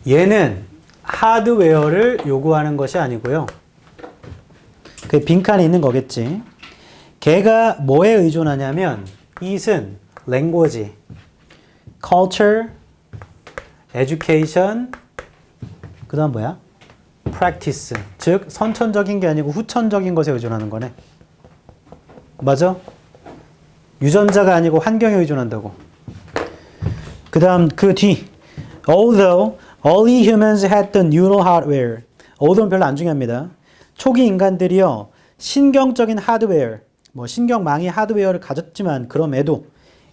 얘는 하드웨어를 요구하는 것이 아니고요. 그 빈칸에 있는 거겠지. 걔가 뭐에 의존하냐면 it은 language, culture, education, 그 다음 뭐야? practice. 즉 선천적인 게 아니고 후천적인 것에 의존하는 거네. 맞아? 유전자가 아니고 환경에 의존한다고. 그 다음 그 뒤 Although early humans had the neural hardware. although는 별로 안 중요합니다. 초기 인간들이요 신경적인 하드웨어, 뭐 신경망이 하드웨어를 가졌지만 그럼에도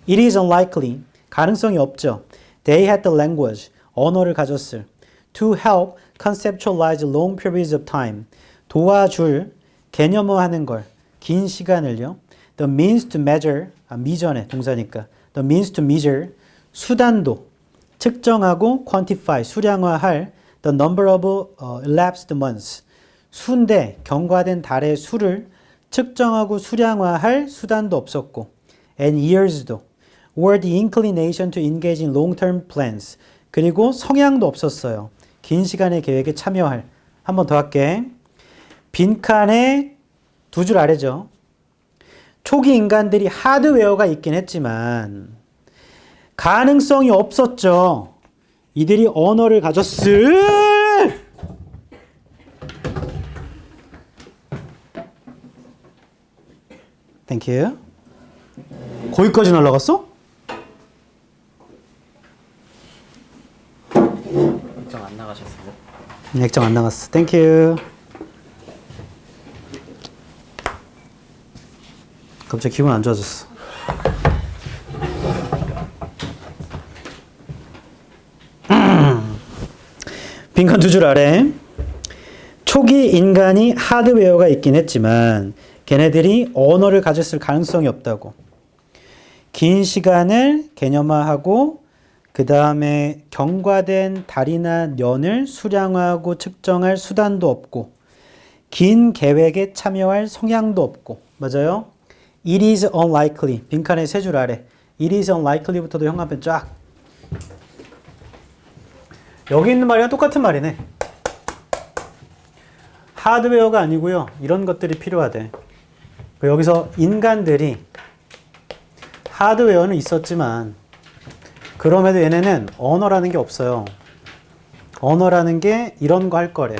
it is unlikely, 가능성이 없죠. They had the language, 언어를 가졌을. To help conceptualize long periods of time, 도와줄, 개념화하는 걸, 긴 시간을요. The means to measure, 미전의 동사니까. The means to measure, 수단도, 측정하고 quantify, 수량화할 the number of elapsed months, 수인데 경과된 달의 수를 측정하고 수량화할 수단도 없었고 and years도 or the inclination to engage in long-term plans, 그리고 성향도 없었어요. 긴 시간의 계획에 참여할. 한 번 더 할게. 빈칸에 두 줄 아래죠. 초기 인간들이 하드웨어가 있긴 했지만 가능성이 없었죠. 이들이 언어를 가졌을 땡큐. 거기까지 날아갔어? 걱정 안 나가셨어요? 액정 안 나갔어. 땡큐. 갑자기 기분 안 좋아졌어. 빈칸 두 줄 아래. 초기 인간이 하드웨어가 있긴 했지만 걔네들이 언어를 가졌을 가능성이 없다고. 긴 시간을 개념화하고 그 다음에 경과된 달이나 년을 수량화하고 측정할 수단도 없고 긴 계획에 참여할 성향도 없고. 맞아요? It is unlikely. 빈칸의 세 줄 아래. It is unlikely부터도 형광펜 쫙. 여기 있는 말이랑 똑같은 말이네. 하드웨어가 아니고요. 이런 것들이 필요하대. 여기서 인간들이 하드웨어는 있었지만 그럼에도 얘네는 언어라는 게 없어요. 언어라는 게 이런 거 할 거래.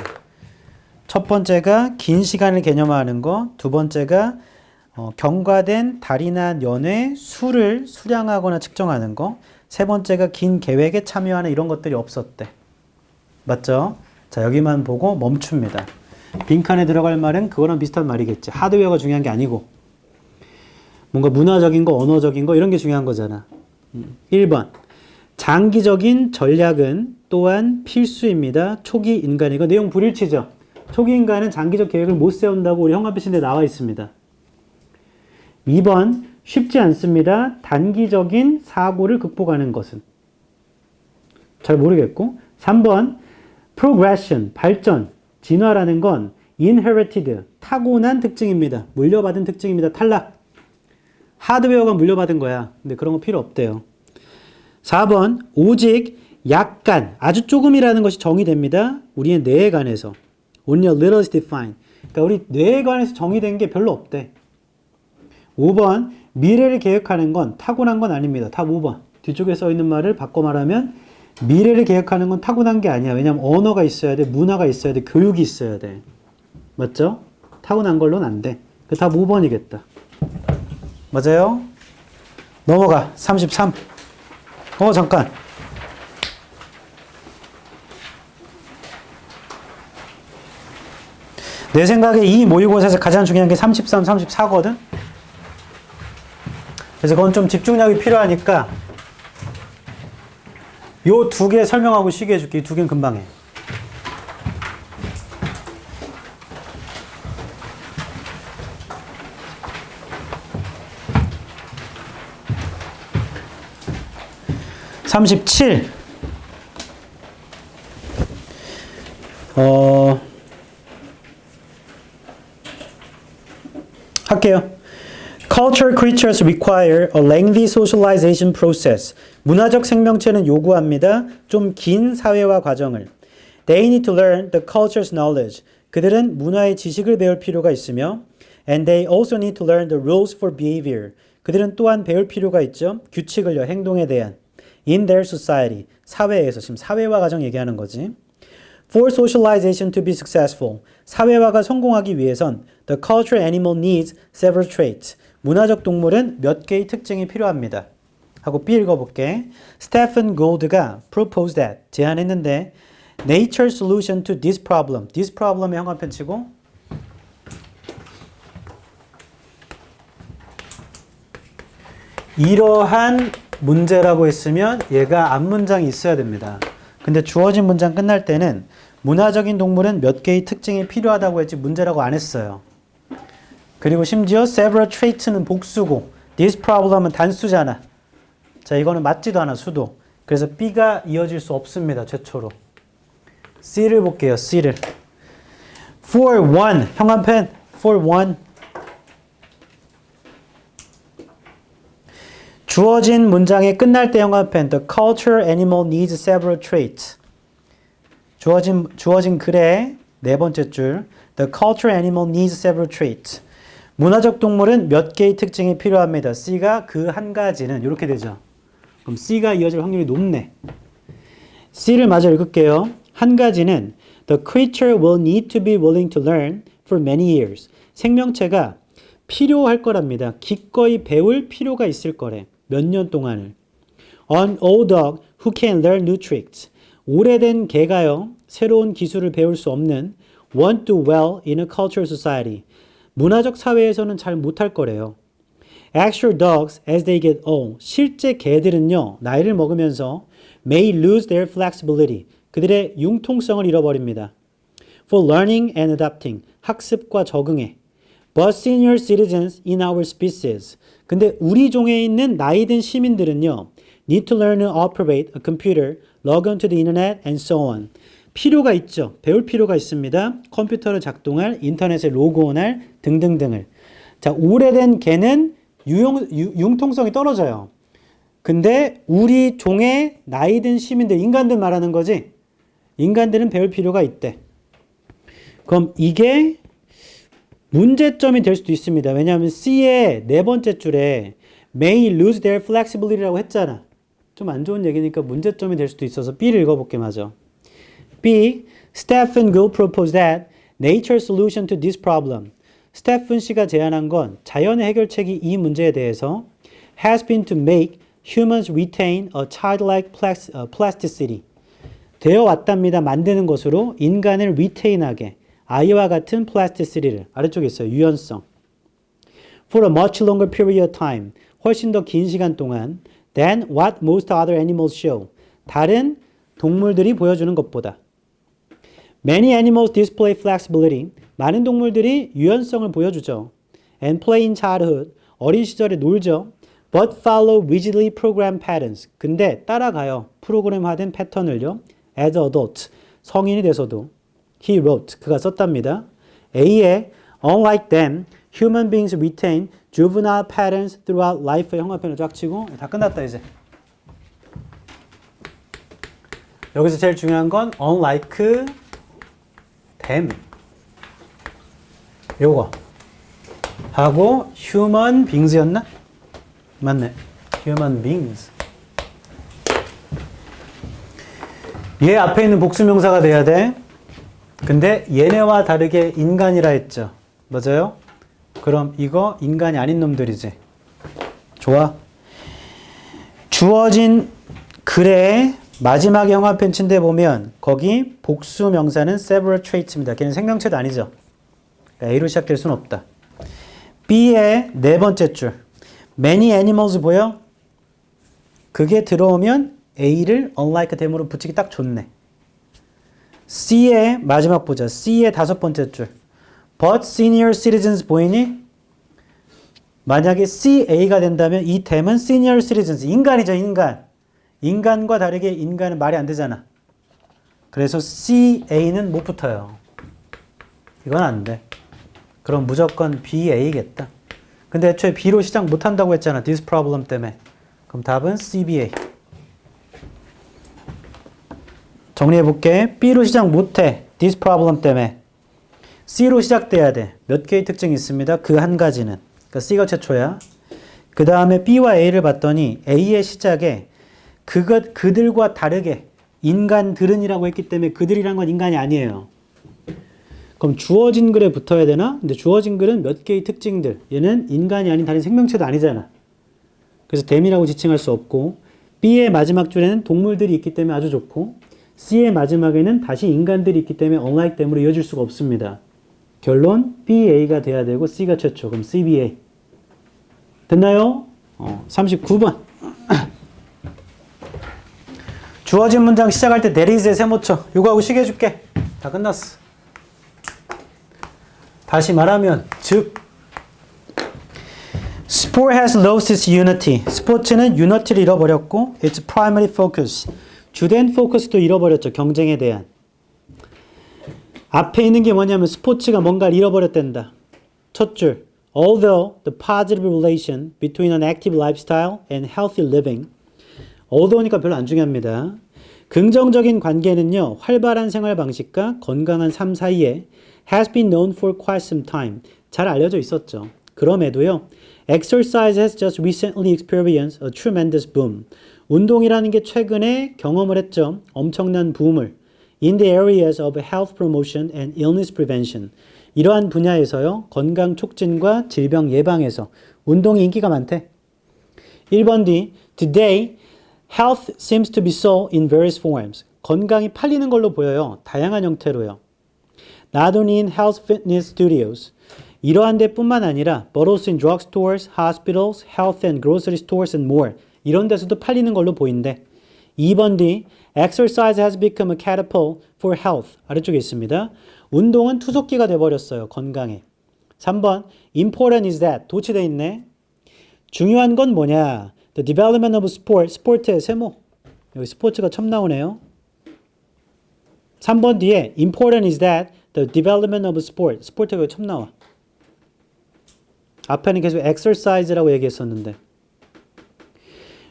첫 번째가 긴 시간을 개념화하는 거. 두 번째가 경과된 달이나 년의 수를 수량하거나 측정하는 거. 세 번째가 긴 계획에 참여하는 이런 것들이 없었대. 맞죠? 자, 여기만 보고 멈춥니다. 빈칸에 들어갈 말은 그거랑 비슷한 말이겠지. 하드웨어가 중요한 게 아니고 뭔가 문화적인 거, 언어적인 거 이런 게 중요한 거잖아. 1번. 장기적인 전략은 또한 필수입니다. 초기 인간. 이거 내용 불일치죠? 초기 인간은 장기적 계획을 못 세운다고 우리 형광빛인데 나와 있습니다. 2번. 쉽지 않습니다. 단기적인 사고를 극복하는 것은. 잘 모르겠고. 3번. progression, 발전, 진화라는 건 inherited, 타고난 특징입니다. 물려받은 특징입니다. 탈락. 하드웨어가 물려받은 거야. 근데 그런 거 필요 없대요. 4번. 오직 약간, 아주 조금이라는 것이 정의됩니다. 우리의 뇌에 관해서. Only a little is defined. 그러니까 우리 뇌에 관해서 정의된 게 별로 없대. 5번. 미래를 계획하는 건 타고난 건 아닙니다. 답 5번. 뒤쪽에 써 있는 말을 바꿔 말하면 미래를 계획하는 건 타고난 게 아니야. 왜냐면 언어가 있어야 돼. 문화가 있어야 돼. 교육이 있어야 돼. 맞죠? 타고난 걸로는 안 돼. 답 5번이겠다. 맞아요? 넘어가. 33. 잠깐. 내 생각에 이 모의고사에서 가장 중요한 게 33, 34거든? 그래서 그건 좀 집중력이 필요하니까 요 두 개 설명하고 쉬게 해줄게. 이 두 개는 금방 해. (37) 할게요. Cultural creatures require a lengthy socialization process. 문화적 생명체는 요구합니다. 좀 긴 사회화 과정을. They need to learn the culture's knowledge. 그들은 문화의 지식을 배울 필요가 있으며 and they also need to learn the rules for behavior. 그들은 또한 배울 필요가 있죠. 규칙을요. 행동에 대한. In their society. 사회에서. 지금 사회화 과정 얘기하는 거지. For socialization to be successful. 사회화가 성공하기 위해선 the cultural animal needs several traits. 문화적 동물은 몇 개의 특징이 필요합니다. 하고 B 읽어볼게. 스테픈 골드가 proposed that, 제안했는데 nature's solution to this problem. this problem의 형광펜 치고 이러한 문제라고 했으면 얘가 앞문장이 있어야 됩니다. 근데 주어진 문장 끝날 때는 문화적인 동물은 몇 개의 특징이 필요하다고 했지 문제라고 안 했어요. 그리고 심지어 several traits는 복수고 this problem은 단수잖아. 자, 이거는 맞지도 않아, 수도. 그래서 B가 이어질 수 없습니다, 최초로. C를 볼게요, C를. For one, 형광펜, for one. 주어진 문장이 끝날 때 형광펜, the culture animal needs several traits. 주어진 글의 네 번째 줄, the culture animal needs several traits. 문화적 동물은 몇 개의 특징이 필요합니다. C가 그 한 가지는 이렇게 되죠. 그럼 C가 이어질 확률이 높네. C를 마저 읽을게요. 한 가지는 The creature will need to be willing to learn for many years. 생명체가 필요할 거랍니다. 기꺼이 배울 필요가 있을 거래. 몇 년 동안을. An old dog who can learn new tricks. 오래된 개가요. 새로운 기술을 배울 수 없는 won't do well in a cultural society. 문화적 사회에서는 잘 못할 거래요. Actual dogs, as they get old. 실제 개들은요. 나이를 먹으면서 may lose their flexibility. 그들의 융통성을 잃어버립니다. For learning and adapting. 학습과 적응에. But senior citizens in our species. 근데 우리 종에 있는 나이 든 시민들은요. Need to learn to operate a computer, log on to the internet, and so on. 필요가 있죠. 배울 필요가 있습니다. 컴퓨터를 작동할, 인터넷에 로그온할 등등등을. 자, 오래된 개는 융통성이 떨어져요. 근데 우리 종의 나이 든 시민들, 인간들 말하는 거지. 인간들은 배울 필요가 있대. 그럼 이게 문제점이 될 수도 있습니다. 왜냐하면 C의 네 번째 줄에 may lose their flexibility라고 했잖아. 좀 안 좋은 얘기니까 문제점이 될 수도 있어서 B를 읽어볼게 마저. B. Stephen Gould proposed that nature's solution to this problem. 스테픈 씨가 제안한 건 자연의 해결책이 이 문제에 대해서 has been to make humans retain a childlike plasticity. 되어 왔답니다. 만드는 것으로 인간을 retain하게 아이와 같은 플라스티시티를 아래쪽에 있어요. 유연성. For a much longer period of time. 훨씬 더 긴 시간 동안 than what most other animals show. 다른 동물들이 보여주는 것보다. Many animals display flexibility. 많은 동물들이 유연성을 보여주죠. And play in childhood. 어린 시절에 놀죠. But follow rigidly programmed patterns. 근데 따라가요. 프로그램화된 패턴을요. As adult. 성인이 돼서도. He wrote. 그가 썼답니다. A에 unlike them, human beings retain juvenile patterns throughout life의 형광펜을 쫙 치고 다 끝났다 이제. 여기서 제일 중요한 건 unlike them. 요거 하고 human beings였나? 맞네. human beings. 얘 앞에 있는 복수명사가 돼야 돼. 근데 얘네와 다르게 인간이라 했죠. 맞아요? 그럼 이거 인간이 아닌 놈들이지. 좋아. 주어진 글의 마지막 형광펜 친데 보면 거기 복수명사는 several traits입니다. 걔는 생명체도 아니죠. A로 시작될 수는 없다. B의 네 번째 줄. Many animals 보여? 그게 들어오면 A를 unlike them으로 붙이기 딱 좋네. C의 마지막 보자. C의 다섯 번째 줄. But senior citizens 보이니? 만약에 CA가 된다면 이 them은 senior citizens. 인간이죠, 인간. 인간과 다르게 인간은 말이 안 되잖아. 그래서 CA는 못 붙어요. 이건 안 돼. 그럼 무조건 BA겠다. 근데 애초에 B로 시작 못 한다고 했잖아. This problem 때문에. 그럼 답은 CBA. 정리해볼게. B로 시작 못해. This problem 때문에. C로 시작돼야 돼. 몇 개의 특징이 있습니다. 그 한 가지는. 그러니까 C가 최초야. 그 다음에 B와 A를 봤더니 A의 시작에 그들과 다르게 인간들은이라고 했기 때문에 그들이란 건 인간이 아니에요. 그럼 주어진 글에 붙어야 되나? 근데 주어진 글은 몇 개의 특징들. 얘는 인간이 아닌 다른 생명체도 아니잖아. 그래서 댐이라고 지칭할 수 없고 B의 마지막 줄에는 동물들이 있기 때문에 아주 좋고 C의 마지막에는 다시 인간들이 있기 때문에 unlike them으로 이어질 수가 없습니다. 결론 BA가 돼야 되고 C가 최초. 그럼 CBA. 됐나요? 39번. 주어진 문장 시작할 때 there is에 세모쳐. 이거 하고 쉬게 해줄게. 다 끝났어. 다시 말하면 즉 Sport has lost its unity. 스포츠는 유니티를 잃어버렸고 its primary focus. 주된 포커스도 잃어버렸죠. 경쟁에 대한. 앞에 있는 게 뭐냐면 스포츠가 뭔가를 잃어버렸댄다. 첫 줄. Although the positive relation between an active lifestyle and healthy living. although니까 별로 안 중요합니다. 긍정적인 관계는요. 활발한 생활 방식과 건강한 삶 사이에 has been known for quite some time. 잘 알려져 있었죠. 그럼에도요. Exercise has just recently experienced a tremendous boom. 운동이라는 게 최근에 경험을 했죠. 엄청난 붐을. In the areas of health promotion and illness prevention. 이러한 분야에서요. 건강 촉진과 질병 예방에서 운동이 인기가 많대. 1번 D. Today, health seems to be sold in various forms. 건강이 팔리는 걸로 보여요. 다양한 형태로요. Not only in health fitness studios. 이러한 데뿐만 아니라 but also in drugstores, hospitals, health and grocery stores and more. 이런 데서도 팔리는 걸로 보인대. 2번 D. Exercise has become a catapult for health. 아래쪽에 있습니다. 운동은 투석기가 돼버렸어요. 건강에. 3번. Important is that. 도치돼 있네. 중요한 건 뭐냐? The development of sport. 스포츠의 세모. 여기 스포츠가 처음 나오네요. 3번 뒤에 important is that the development of sport. 스포츠가 처음 나와. 앞에는 계속 exercise라고 얘기했었는데.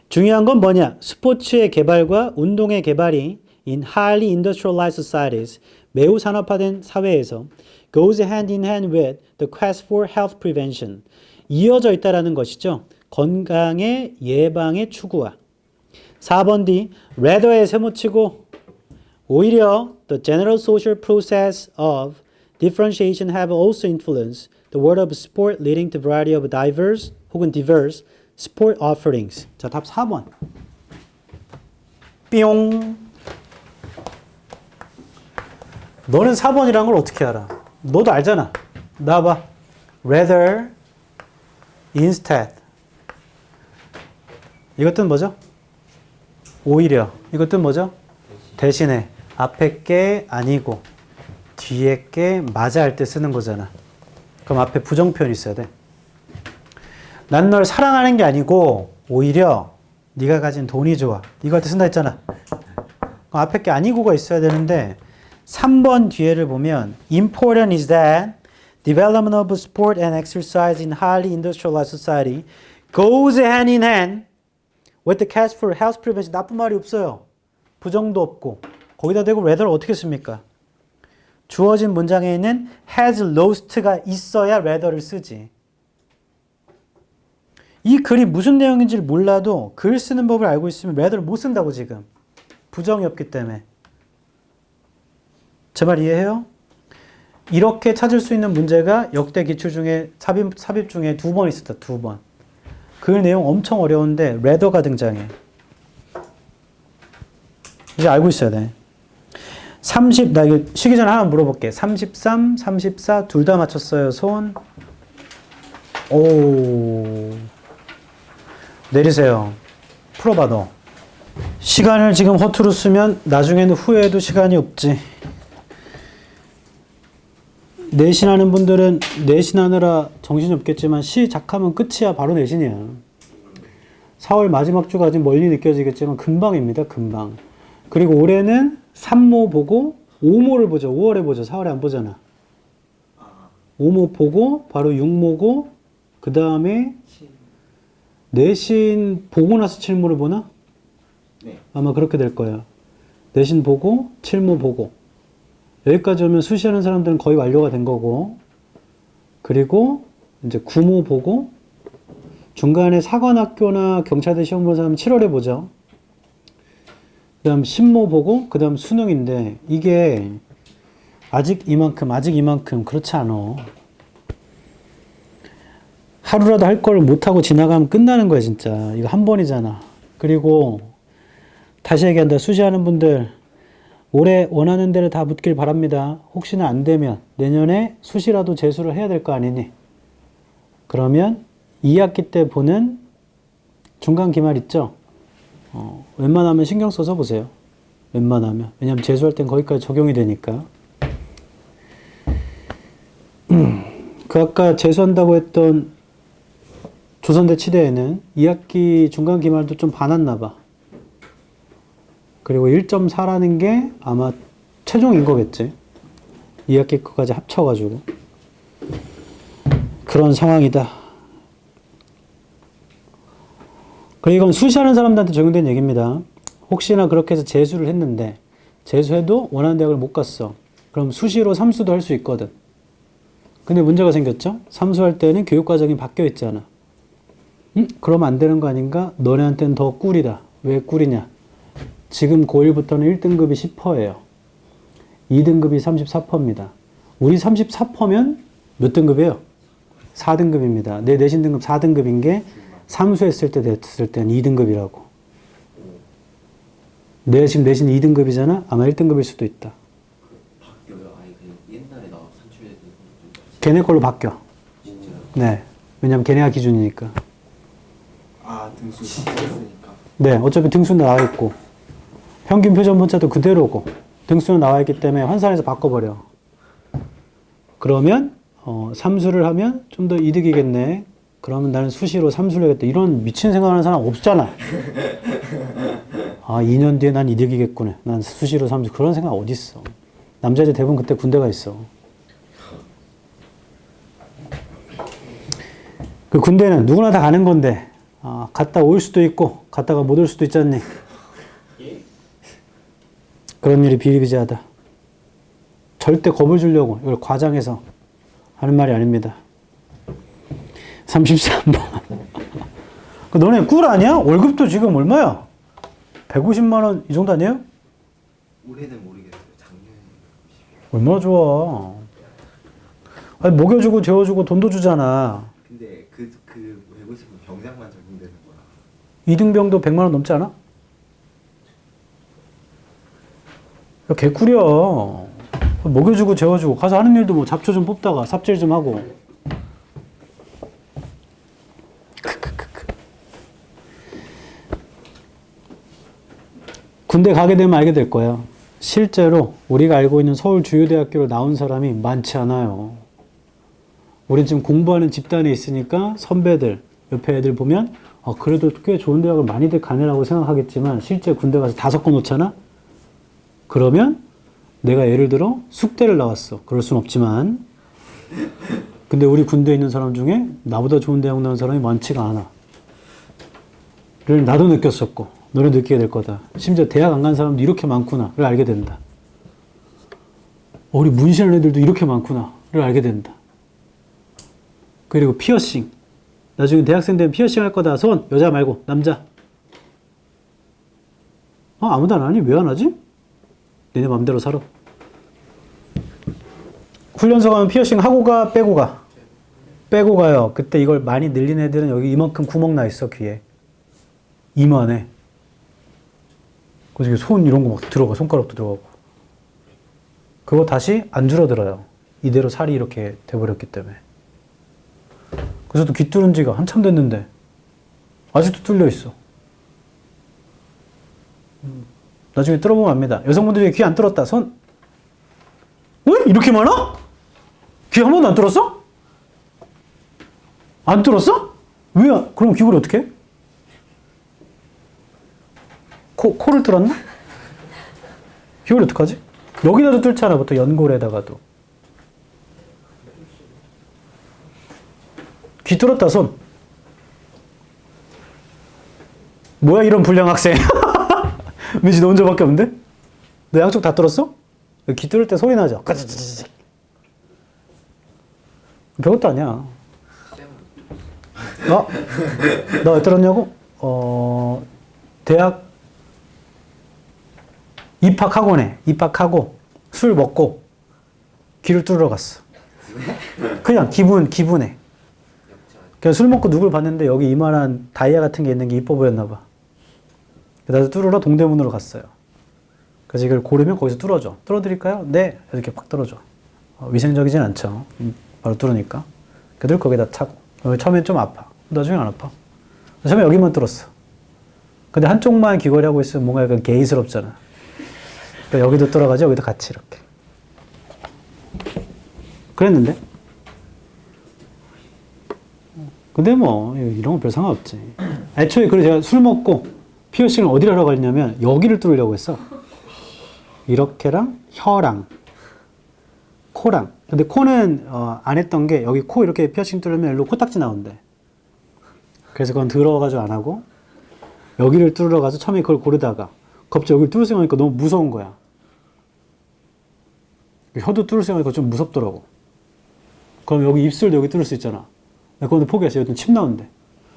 중요한 건 뭐냐? 스포츠의 개발과 운동의 개발이 in highly industrialized societies, 매우 산업화된 사회에서 goes hand in hand with the quest for health prevention. 이어져 있다라는 것이죠. 건강의 예방의 추구와. 4번 D, rather에 세모치고 오히려 the general social process of differentiation have also influenced the world of sport leading to variety of diverse 혹은 diverse sport offerings. 자, 답 4번. 뿅. 너는 4번이란 걸 어떻게 알아? 너도 알잖아. 나와봐. rather, instead. 이것은 뭐죠? 오히려. 이것은 뭐죠? 대신에. 앞에 게 아니고 뒤에 게 맞아 할 때 쓰는 거잖아. 그럼 앞에 부정표현이 있어야 돼. 난 널 사랑하는 게 아니고 오히려 네가 가진 돈이 좋아. 이거 할 때 쓴다 했잖아. 그럼 앞에 게 아니고가 있어야 되는데 3번 뒤에를 보면 important is that development of sport and exercise in highly industrialized society goes hand in hand with the quest for health prevention. 나쁜 말이 없어요. 부정도 없고. 거기다 대고 rather를 어떻게 씁니까? 주어진 문장에는 has lost가 있어야 rather를 쓰지. 이 글이 무슨 내용인지를 몰라도 글 쓰는 법을 알고 있으면 rather를 못 쓴다고 지금. 부정이 없기 때문에. 제 말 이해해요? 이렇게 찾을 수 있는 문제가 역대 기출 중에 삽입 중에 2번 있었다. 2번. 글 내용 엄청 어려운데 rather가 등장해. 이제 알고 있어야 돼. 30, 나 이거 쉬기 전에 하나 물어볼게. 33, 34, 둘 다 맞췄어요. 손. 오. 내리세요. 풀어봐, 너. 시간을 지금 허투루 쓰면 나중에는 후회해도 시간이 없지. 내신하는 분들은 내신하느라 정신이 없겠지만 시작하면 끝이야. 바로 내신이야. 4월 마지막 주가 아직 멀리 느껴지겠지만 금방입니다. 금방. 그리고 올해는 3모 보고 5모를 보죠. 5월에 보죠. 4월에 안 보잖아. 5모 보고 바로 6모고 그 다음에 내신 보고 나서 7모를 보나? 네. 아마 그렇게 될 거야. 내신 보고 7모 보고 여기까지 오면 수시하는 사람들은 거의 완료가 된 거고 그리고 이제 9모 보고 중간에 사관학교나 경찰대 시험 보는 사람은 7월에 보죠. 그 다음 10모 보고 그 다음 수능인데 이게 아직 이만큼 그렇지 않아. 하루라도 할 걸 못하고 지나가면 끝나는 거야 진짜. 이거 한 번이잖아. 그리고 다시 얘기한다. 수시하는 분들 올해 원하는 데를 다 붙길 바랍니다. 혹시나 안 되면 내년에 수시라도 재수를 해야 될 거 아니니. 그러면 2학기 때 보는 중간 기말 있죠? 웬만하면 신경 써서 보세요. 웬만하면. 왜냐면 재수할 땐 거기까지 적용이 되니까. 그 아까 재수한다고 했던 조선대 치대에는 2학기 중간 기말도 좀 반았나 봐. 그리고 1.4라는 게 아마 최종인 거겠지. 2학기 거까지 합쳐가지고. 그런 상황이다. 그리고 이건 수시하는 사람들한테 적용된 얘기입니다. 혹시나 그렇게 해서 재수를 했는데 재수해도 원하는 대학을 못 갔어. 그럼 수시로 삼수도 할 수 있거든. 근데 문제가 생겼죠? 삼수할 때는 교육과정이 바뀌어 있잖아. 그러면 안 되는 거 아닌가? 너네한테는 더 꿀이다. 왜 꿀이냐? 지금 고1부터는 1등급이 10%예요. 2등급이 34%입니다. 우리 34%면 몇 등급이에요? 4등급입니다. 내 내신 등급 4등급인 게 삼수했을 때 됐을 때는 2등급이라고. 내 지금 내신 2등급이잖아? 아마 1등급일 수도 있다. 바뀌어요? 아니 그냥 옛날에 나 산출했던 걔네 걸로 바뀌어. 진짜요? 네. 왜냐면 걔네가 기준이니까. 아 등수 했으니까. 네. 어차피 등수는 나와 있고. 평균 표준 편차도 그대로고. 등수는 나와 있기 때문에 환산해서 바꿔버려. 그러면 삼수를 하면 좀 더 이득이겠네. 그러면 나는 수시로 삼수를 해야겠다. 이런 미친 생각하는 사람 없잖아. 아, 2년 뒤에 난 이득이겠구나. 난 수시로 삼수. 그런 생각 어딨어. 남자들 대부분 그때 군대가 있어. 그 군대는 누구나 다 가는 건데, 갔다 올 수도 있고, 갔다가 못 올 수도 있지 않니? 그런 일이 비일비재하다. 절대 겁을 주려고 이걸 과장해서 하는 말이 아닙니다. 33번. 너네 꿀 아니야? 월급도 지금 얼마야? 150만 원 이 정도 아니에요? 올해는 모르겠어요. 작년에 얼마나 좋아. 아니, 먹여주고 재워주고 돈도 주잖아. 근데 그 150은 병장만 적용되는 거라. 이등병도 100만 원 넘지 않아? 야, 개꿀이야. 먹여주고 재워주고 가서 하는 일도 뭐 잡초 좀 뽑다가 삽질 좀 하고. 군대 가게 되면 알게 될 거야. 실제로 우리가 알고 있는 서울 주요대학교를 나온 사람이 많지 않아요. 우린 지금 공부하는 집단에 있으니까 선배들, 옆에 애들 보면 그래도 꽤 좋은 대학을 많이들 가네라고 생각하겠지만 실제 군대 가서 다 섞어놓잖아? 그러면 내가 예를 들어 숙대를 나왔어. 그럴 순 없지만 근데 우리 군대에 있는 사람 중에 나보다 좋은 대학 나온 사람이 많지가 않아. 를 나도 느꼈었고 너네 느끼게 될 거다. 심지어 대학 안 간 사람도 이렇게 많구나를 알게 된다. 우리 문신하는 애들도 이렇게 많구나를 알게 된다. 그리고 피어싱. 나중에 대학생 되면 피어싱 할 거다. 손! 여자 말고 남자. 아무도 안 하니? 왜 안 하지? 너네 맘대로 살아. 훈련소 가면 피어싱 하고 가? 빼고 가? 빼고 가요. 그때 이걸 많이 늘린 애들은 여기 이만큼 구멍 나 있어, 귀에. 이만해. 그래서 손 이런 거 막 들어가. 손가락도 들어가고. 그거 다시 안 줄어들어요. 이대로 살이 이렇게 돼버렸기 때문에. 그래서 또 귀 뚫은 지가 한참 됐는데 아직도 뚫려 있어. 나중에 뚫어보면 압니다. 여성분들이 귀 안 뚫었다. 손. 왜? 이렇게 많아? 귀 한 번도 안 뚫었어? 안 뚫었어? 왜? 그럼 귀걸이 어떻게 해? 코를 뚫었나? 귀걸이 어떡하지? 여기다도 뚫잖아. 보통 연골에다가도. 귀 뚫었다. 손. 뭐야 이런 불량 학생. 민지 너 혼자밖에 없는데? 너 양쪽 다 뚫었어? 귀 뚫을 때 소리 나죠? 별것도 아니야. 너 왜 뚫었냐고? 대학 입학학원에 입학하고 술 먹고 귀를 뚫으러 갔어. 그냥 기분에. 그냥 술 먹고 누굴 봤는데 여기 이만한 다이아 같은 게 있는 게 이뻐 보였나 봐. 그래서 뚫으러 동대문으로 갔어요. 그래서 이걸 고르면 거기서 뚫어줘. 뚫어드릴까요? 네. 이렇게 팍 뚫어줘. 위생적이진 않죠. 바로 뚫으니까. 그들 거기다 차고. 처음엔 좀 아파. 나중엔 안 아파. 처음에 여기만 뚫었어. 근데 한쪽만 귀걸이 하고 있으면 뭔가 약간 게이스럽잖아. 그러니까 여기도 뚫어가지고 여기도 같이 이렇게. 그랬는데? 근데 뭐 이런 거 별 상관없지. 애초에 그래 제가 술 먹고 피어싱을 어디를 하러 가냐면 여기를 뚫으려고 했어. 이렇게랑 혀랑 코랑. 근데 코는 안 했던 게 여기 코 이렇게 피어싱 뚫으면 일로 코딱지 나온대. 그래서 그건 더러워가지고 안 하고 여기를 뚫으러 가서 처음에 그걸 고르다가 갑자기 여기를 뚫을 생각하니까 너무 무서운 거야. 혀도 뚫을 생각하니까 좀 무섭더라고. 그럼 여기 입술도 여기 뚫을 수 있잖아. 그건데 포기했어. 여기 침 나온대.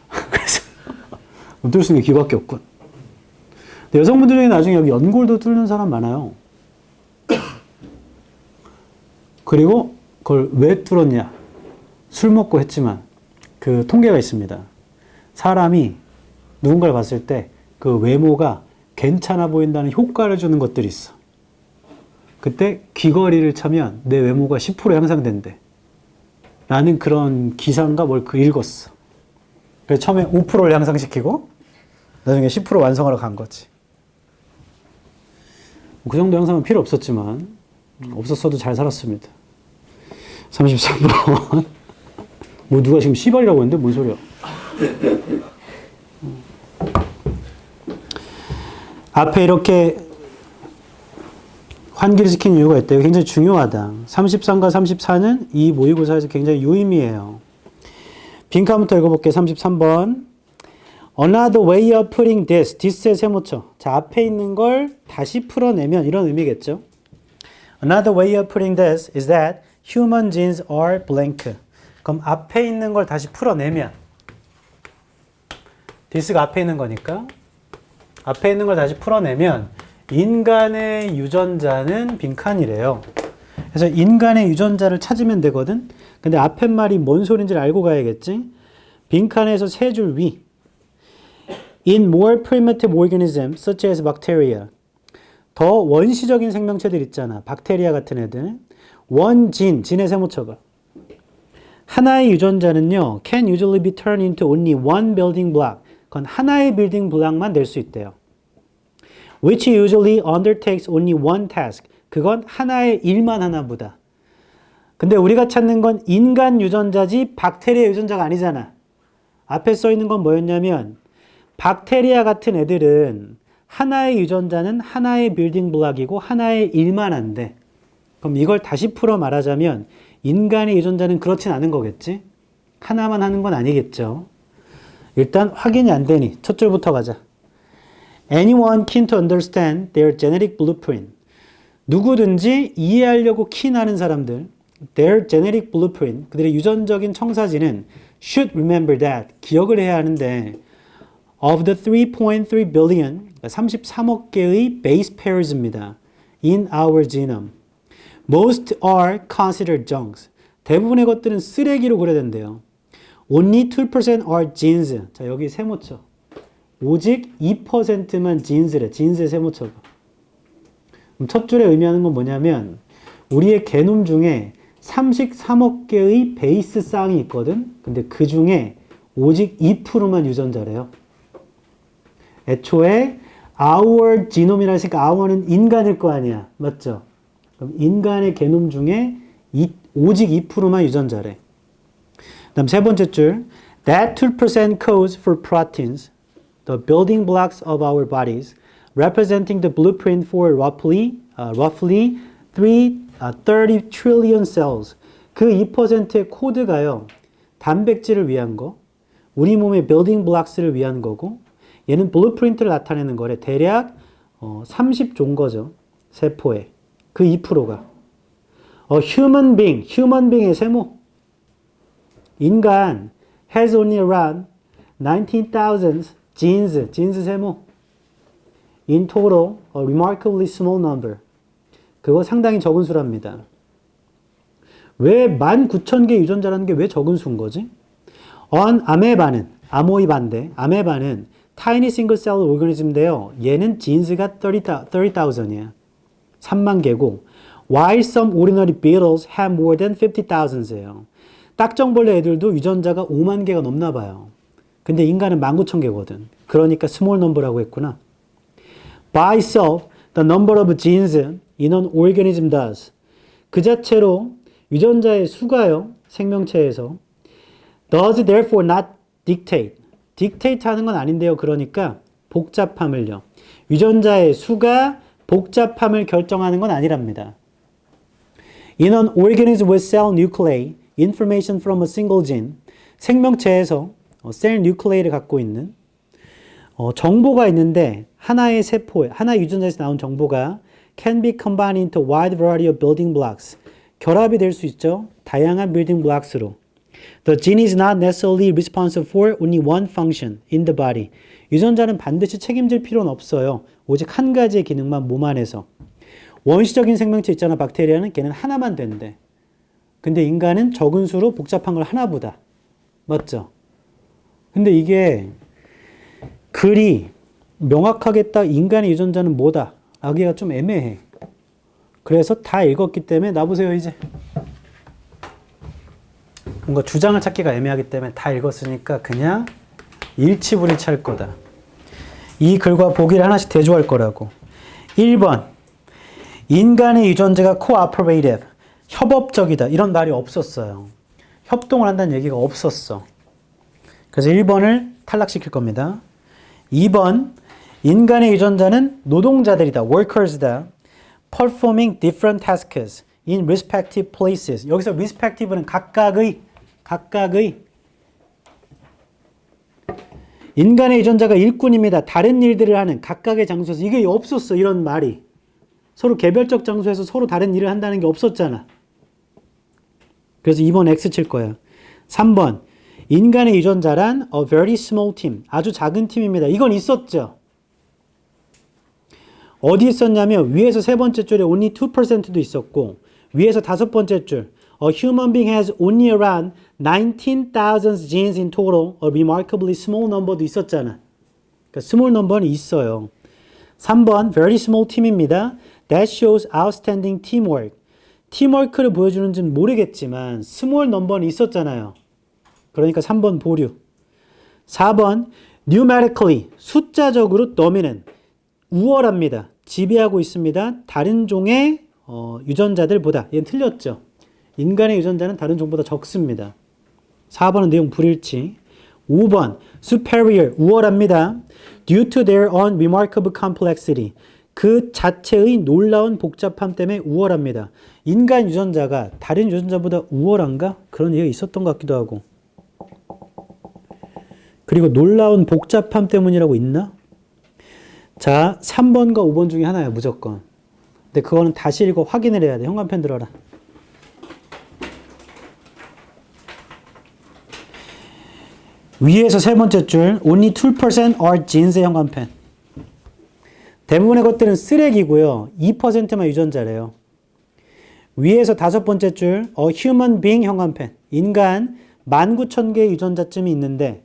그래서 뚫을 수 있는 게 귀밖에 없군. 근데 여성분들 중에 나중에 여기 연골도 뚫는 사람 많아요. 그리고 그걸 왜 뚫었냐? 술 먹고 했지만 그 통계가 있습니다. 사람이 누군가를 봤을 때 그 외모가 괜찮아 보인다는 효과를 주는 것들이 있어. 그때 귀걸이를 차면 내 외모가 10% 향상된대. 라는 그런 기사인가 뭘 읽었어. 그래서 처음에 5%를 향상시키고 나중에 10% 완성하러 간 거지. 그 정도 향상은 필요 없었지만 없었어도 잘 살았습니다. 33번. 뭐 누가 지금 시발이라고 했는데 뭔 소리야? 앞에 이렇게 환기를 시킨 이유가 있대요. 굉장히 중요하다. 33과 34는 이 모의고사에서 굉장히 유의미해요. 빈칸부터 읽어볼게요. 33번. Another way of putting this. this의 세모쳐. 자, 앞에 있는 걸 다시 풀어내면 이런 의미겠죠. Another way of putting this is that human genes are blank. 그럼 앞에 있는 걸 다시 풀어내면 this가 앞에 있는 거니까 앞에 있는 걸 다시 풀어내면 인간의 유전자는 빈칸이래요. 그래서 인간의 유전자를 찾으면 되거든. 근데 앞에 말이 뭔 소린지를 알고 가야겠지. 빈칸에서 세 줄 위. In more primitive organisms such as bacteria. 더 원시적인 생명체들 있잖아. 박테리아 같은 애들. 원 진, 진의 세모쳐가. 하나의 유전자는요. can usually be turned into only one building block. 그건 하나의 빌딩 블록만 낼 수 있대요. Which usually undertakes only one task. 그건 하나의 일만 하나 보다. 근데 우리가 찾는 건 인간 유전자지 박테리아 유전자가 아니잖아. 앞에 써 있는 건 뭐였냐면 박테리아 같은 애들은 하나의 유전자는 하나의 빌딩 블록이고 하나의 일만 한데 그럼 이걸 다시 풀어 말하자면 인간의 유전자는 그렇진 않은 거겠지? 하나만 하는 건 아니겠죠. 일단 확인이 안 되니 첫 줄부터 가자. Anyone keen to understand their genetic blueprint. 누구든지 이해하려고 키나는 사람들. Their genetic blueprint. 그들의 유전적인 청사진은 should remember that. 기억을 해야 하는데 of the 3.3 billion, 33억 개의 base pairs입니다. In our genome. Most are considered junks. 대부분의 것들은 쓰레기로 그려된대요. Only 2% are genes. 자, 여기 세모쳐. 오직 2%만 genes래. genes의 세모쳐가. 그럼 첫 줄에 의미하는 건 뭐냐면 우리의 게놈 중에 33억 개의 베이스 쌍이 있거든. 근데 그 중에 오직 2%만 유전자래요. 애초에 our genome이라 했으니까 our는 인간일 거 아니야. 맞죠? 그럼 인간의 게놈 중에 오직 2%만 유전자래. 다음 세 번째 줄. That 2% codes for proteins, the building blocks of our bodies, representing the blueprint for roughly 30 trillion cells. 그 2%의 코드가요. 단백질을 위한 거, 우리 몸의 building blocks를 위한 거고 얘는 블루프린트를 나타내는 거래. 대략 30조인 거죠. 세포에. 그 2%가. human being의 세모. 인간 has only around 19,000 genes 세모. In total, a remarkably small number. 그거 상당히 적은 수랍니다. 왜 19,000개 유전자라는 게 왜 적은 수인 거지? 아모이바인데, 아메바는 tiny single cell organism인데요. 얘는 genes가 30,000이야. 3만 개고, while some ordinary beetles have more than 50,000이에요. 딱정벌레 애들도 유전자가 5만 개가 넘나 봐요. 근데 인간은 19,000개거든. 그러니까 small number라고 했구나. By itself, the number of genes in an organism does. 그 자체로 유전자의 수가요. 생명체에서 does therefore not dictate. dictate 하는 건 아닌데요. 그러니까 복잡함을요. 유전자의 수가 복잡함을 결정하는 건 아니랍니다. In an organism with cell nuclei, information from a single gene. 생명체에서 셀 뉴클레이를 갖고 있는 정보가 있는데 하나의 세포에, 하나의 유전자에서 나온 정보가 can be combined into a wide variety of building blocks. 결합이 될 수 있죠. 다양한 building blocks로. The gene is not necessarily responsible for only one function in the body. 유전자는 반드시 책임질 필요는 없어요. 오직 한 가지의 기능만 몸 안에서. 원시적인 생명체 있잖아. 박테리아는 걔는 하나만 된대. 근데 인간은 적은 수로 복잡한 걸 하나보다. 맞죠? 근데 이게 글이 명확하게 딱 인간의 유전자는 뭐다 하기가 좀 애매해. 그래서 다 읽었기 때문에 나보세요 이제. 뭔가 주장을 찾기가 애매하기 때문에 다 읽었으니까 그냥 일치불일치할 거다. 이 글과 보기를 하나씩 대조할 거라고. 1번 인간의 유전자가 cooperative, 협업적이다. 이런 말이 없었어요. 협동을 한다는 얘기가 없었어. 그래서 1번을 탈락시킬 겁니다. 2번 인간의 유전자는 노동자들이다. workers다. performing different tasks in respective places. 여기서 respective는 각각의 인간의 유전자가 일꾼입니다. 다른 일들을 하는 각각의 장소에서. 이게 없었어. 이런 말이. 서로 개별적 장소에서 서로 다른 일을 한다는 게 없었잖아. 그래서 2번 X 칠 거야. 3번 인간의 유전자란 a very small team. 아주 작은 팀입니다. 이건 있었죠. 어디 있었냐면 위에서 세 번째 줄에 only 2%도 있었고 위에서 다섯 번째 줄 A human being has only around 19,000 genes in total, a remarkably small number도 있었잖아. 그러니까 small number는 있어요. 3번 very small team입니다. That shows outstanding teamwork. 팀워크를 보여주는지는 모르겠지만 small number는 있었잖아요. 그러니까 3번 보류. 4번 numerically, 숫자적으로 dominant, 우월합니다. 지배하고 있습니다. 다른 종의 유전자들보다. 얘는 틀렸죠. 인간의 유전자는 다른 종보다 적습니다. 4번은 내용 불일치. 5번 superior, 우월합니다. Due to their own remarkable complexity. 그 자체의 놀라운 복잡함 때문에 우월합니다. 인간 유전자가 다른 유전자보다 우월한가? 그런 얘기가 있었던 것 같기도 하고. 그리고 놀라운 복잡함 때문이라고 있나? 자, 3번과 5번 중에 하나야, 무조건. 근데 그거는 다시 읽고 확인을 해야 돼. 현관펜 들어라. 위에서 세 번째 줄, only 2% are genes의 현관펜. 대부분의 것들은 쓰레기고요. 2%만 유전자래요. 위에서 다섯 번째 줄, a human being 현관펜. 인간 19,000개의 유전자쯤이 있는데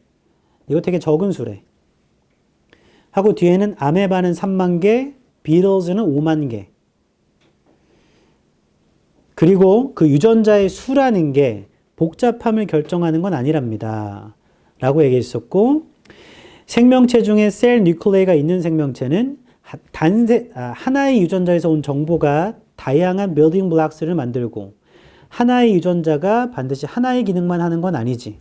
이거 되게 적은 수래. 하고 뒤에는 아메바는 3만 개, 비틀즈는 5만 개. 그리고 그 유전자의 수라는 게 복잡함을 결정하는 건 아니랍니다. 라고 얘기했었고, 생명체 중에 셀 뉴클레이가 있는 생명체는 하나의 유전자에서 온 정보가 다양한 빌딩 블록스를 만들고 하나의 유전자가 반드시 하나의 기능만 하는 건 아니지.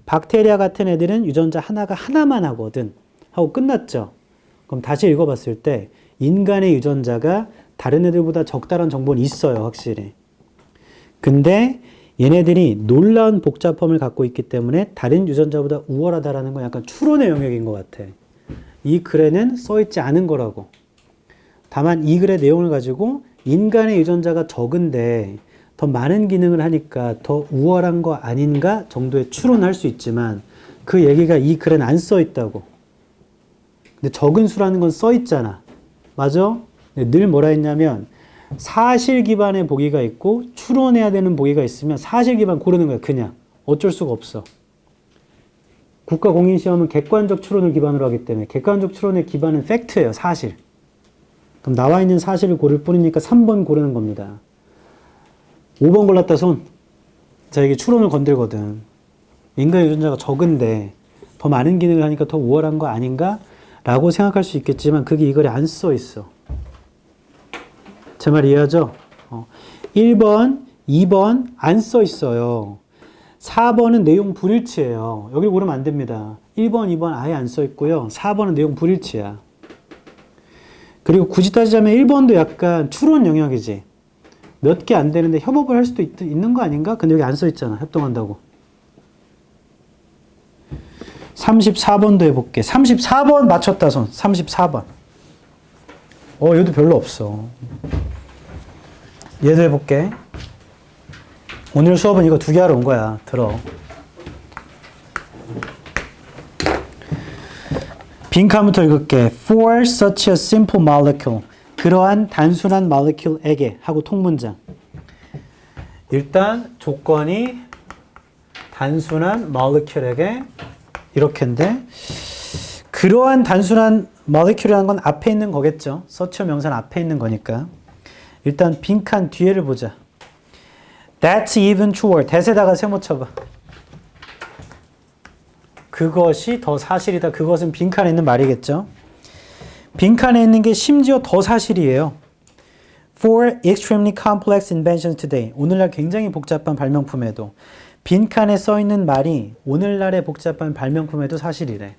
박테리아 같은 애들은 유전자 하나가 하나만 하거든. 하고 끝났죠. 그럼 다시 읽어봤을 때 인간의 유전자가 다른 애들보다 적다란 정보는 있어요. 확실히. 근데 얘네들이 놀라운 복잡함을 갖고 있기 때문에 다른 유전자보다 우월하다라는 건 약간 추론의 영역인 것 같아. 이 글에는 써있지 않은 거라고. 다만 이 글의 내용을 가지고 인간의 유전자가 적은데 더 많은 기능을 하니까 더 우월한 거 아닌가 정도의 추론할 수 있지만 그 얘기가 이 글에는 안 써있다고. 근데 적은 수라는 건 써있잖아. 맞아? 늘 뭐라 했냐면 사실 기반의 보기가 있고 추론해야 되는 보기가 있으면 사실 기반 고르는 거야. 그냥. 어쩔 수가 없어. 국가공인시험은 객관적 추론을 기반으로 하기 때문에 객관적 추론의 기반은 팩트예요. 사실. 그럼 나와 있는 사실을 고를 뿐이니까 3번 고르는 겁니다. 5번 골랐다 손. 자, 이게 추론을 건들거든. 인간 유전자가 적은데 더 많은 기능을 하니까 더 우월한 거 아닌가? 라고 생각할 수 있겠지만 그게 이 글에 안 써 있어. 제 말 이해하죠? 1번, 2번 안 써 있어요. 4번은 내용 불일치예요. 여기 고르면 안 됩니다. 1번, 2번 아예 안 써 있고요. 4번은 내용 불일치야. 그리고 굳이 따지자면 1번도 약간 추론 영역이지. 몇 개 안 되는데 협업을 할 수도 있는 거 아닌가? 근데 여기 안 써 있잖아. 협동한다고. 34번도 해볼게. 34번 맞췄다 손. 34번. 얘도 별로 없어. 얘도 해볼게. 오늘 수업은 이거 두 개 하러 온 거야. 들어. 빈칸부터 읽을게. For such a simple molecule. 그러한 단순한 molecule에게 하고 통문장. 일단 조건이 단순한 molecule에게 이렇게인데 그러한 단순한 molecule이라는 건 앞에 있는 거겠죠. such 명사는 앞에 있는 거니까. 일단 빈칸 뒤에를 보자. That's even truer. that에다가 세모 쳐봐. 그것이 더 사실이다. 그것은 빈칸에 있는 말이겠죠. 빈칸에 있는 게 심지어 더 사실이에요. For extremely complex inventions today. 오늘날 굉장히 복잡한 발명품에도 빈칸에 써 있는 말이 오늘날의 복잡한 발명품에도 사실이래.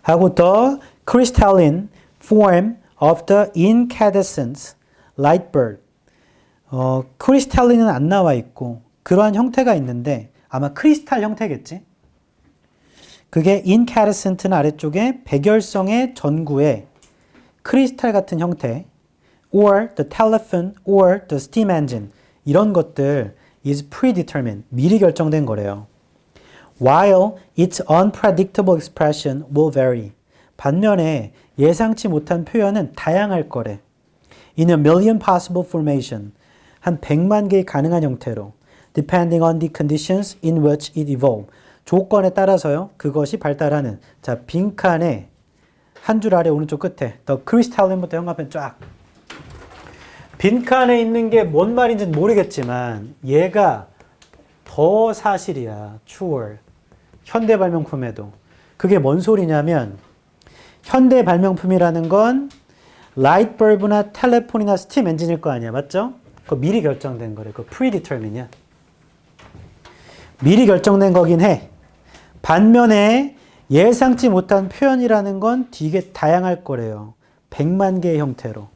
하고 the crystalline form of the incandescent light bulb. 크리스탈린은 안 나와 있고 그러한 형태가 있는데 아마 크리스탈 형태겠지? 그게 incandescent는 아래쪽에 백열성의 전구의 크리스탈 같은 형태 or the telephone or the steam engine 이런 것들 is predetermined 미리 결정된 거래요. While its unpredictable expression will vary 반면에 예상치 못한 표현은 다양할 거래. In a million possible formation 한 100만 개의 가능한 형태로 depending on the conditions in which it evolved 조건에 따라서요. 그것이 발달하는 자 빈칸에 한 줄 아래 오른쪽 끝에 the crystalline부터 형광펜 쫙 빈칸에 있는 게 뭔 말인지는 모르겠지만 얘가 더 사실이야. truer 현대 발명품에도 그게 뭔 소리냐면 현대 발명품이라는 건 라이트 벌브나 텔레폰이나 스팀 엔진일 거 아니야. 맞죠? 그거 미리 결정된 거래. 그거 predetermine이야. 미리 결정된 거긴 해. 반면에 예상치 못한 표현이라는 건 되게 다양할 거래요. 100만 개의 형태로.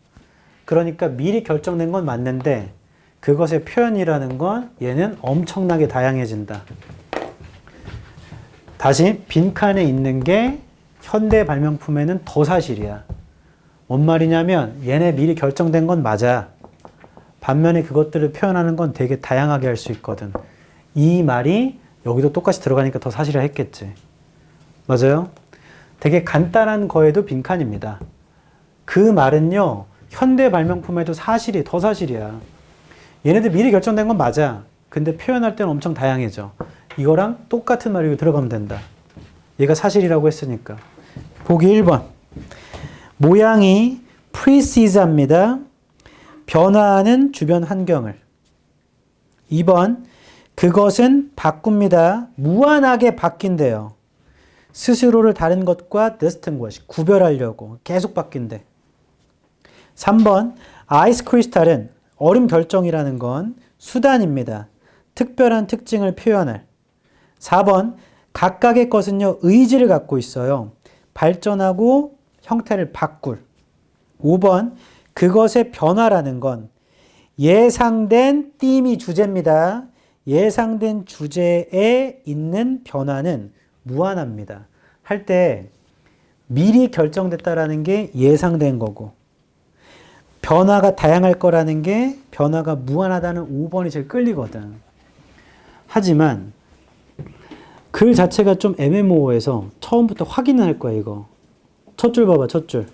그러니까 미리 결정된 건 맞는데 그것의 표현이라는 건 얘는 엄청나게 다양해진다. 다시 빈칸에 있는 게 현대 발명품에는 더 사실이야. 뭔 말이냐면 얘네 미리 결정된 건 맞아. 반면에 그것들을 표현하는 건 되게 다양하게 할 수 있거든. 이 말이 여기도 똑같이 들어가니까 더 사실이라 했겠지. 맞아요? 되게 간단한 거에도 빈칸입니다. 그 말은요. 현대 발명품에도 사실이 더 사실이야. 얘네들 미리 결정된 건 맞아. 근데 표현할 때는 엄청 다양해져. 이거랑 똑같은 말이 여기 들어가면 된다. 얘가 사실이라고 했으니까. 보기 1번. 모양이 precise합니다. 변화하는 주변 환경을. 2번. 그것은 바꿉니다. 무한하게 바뀐대요. 스스로를 다른 것과 distinguish, 구별하려고 계속 바뀐대. 3번. 아이스 크리스탈은 얼음 결정이라는 건 수단입니다. 특별한 특징을 표현할. 4번. 각각의 것은요, 의지를 갖고 있어요. 발전하고 형태를 바꿀. 5번. 그것의 변화라는 건 예상된 띠임이 주제입니다. 예상된 주제에 있는 변화는 무한합니다. 할 때 미리 결정됐다라는 게 예상된 거고 변화가 다양할 거라는 게 변화가 무한하다는 5번이 제일 끌리거든. 하지만 글 자체가 좀 애매모호해서 처음부터 확인을 할 거야 이거. 첫 줄 봐봐 첫 줄.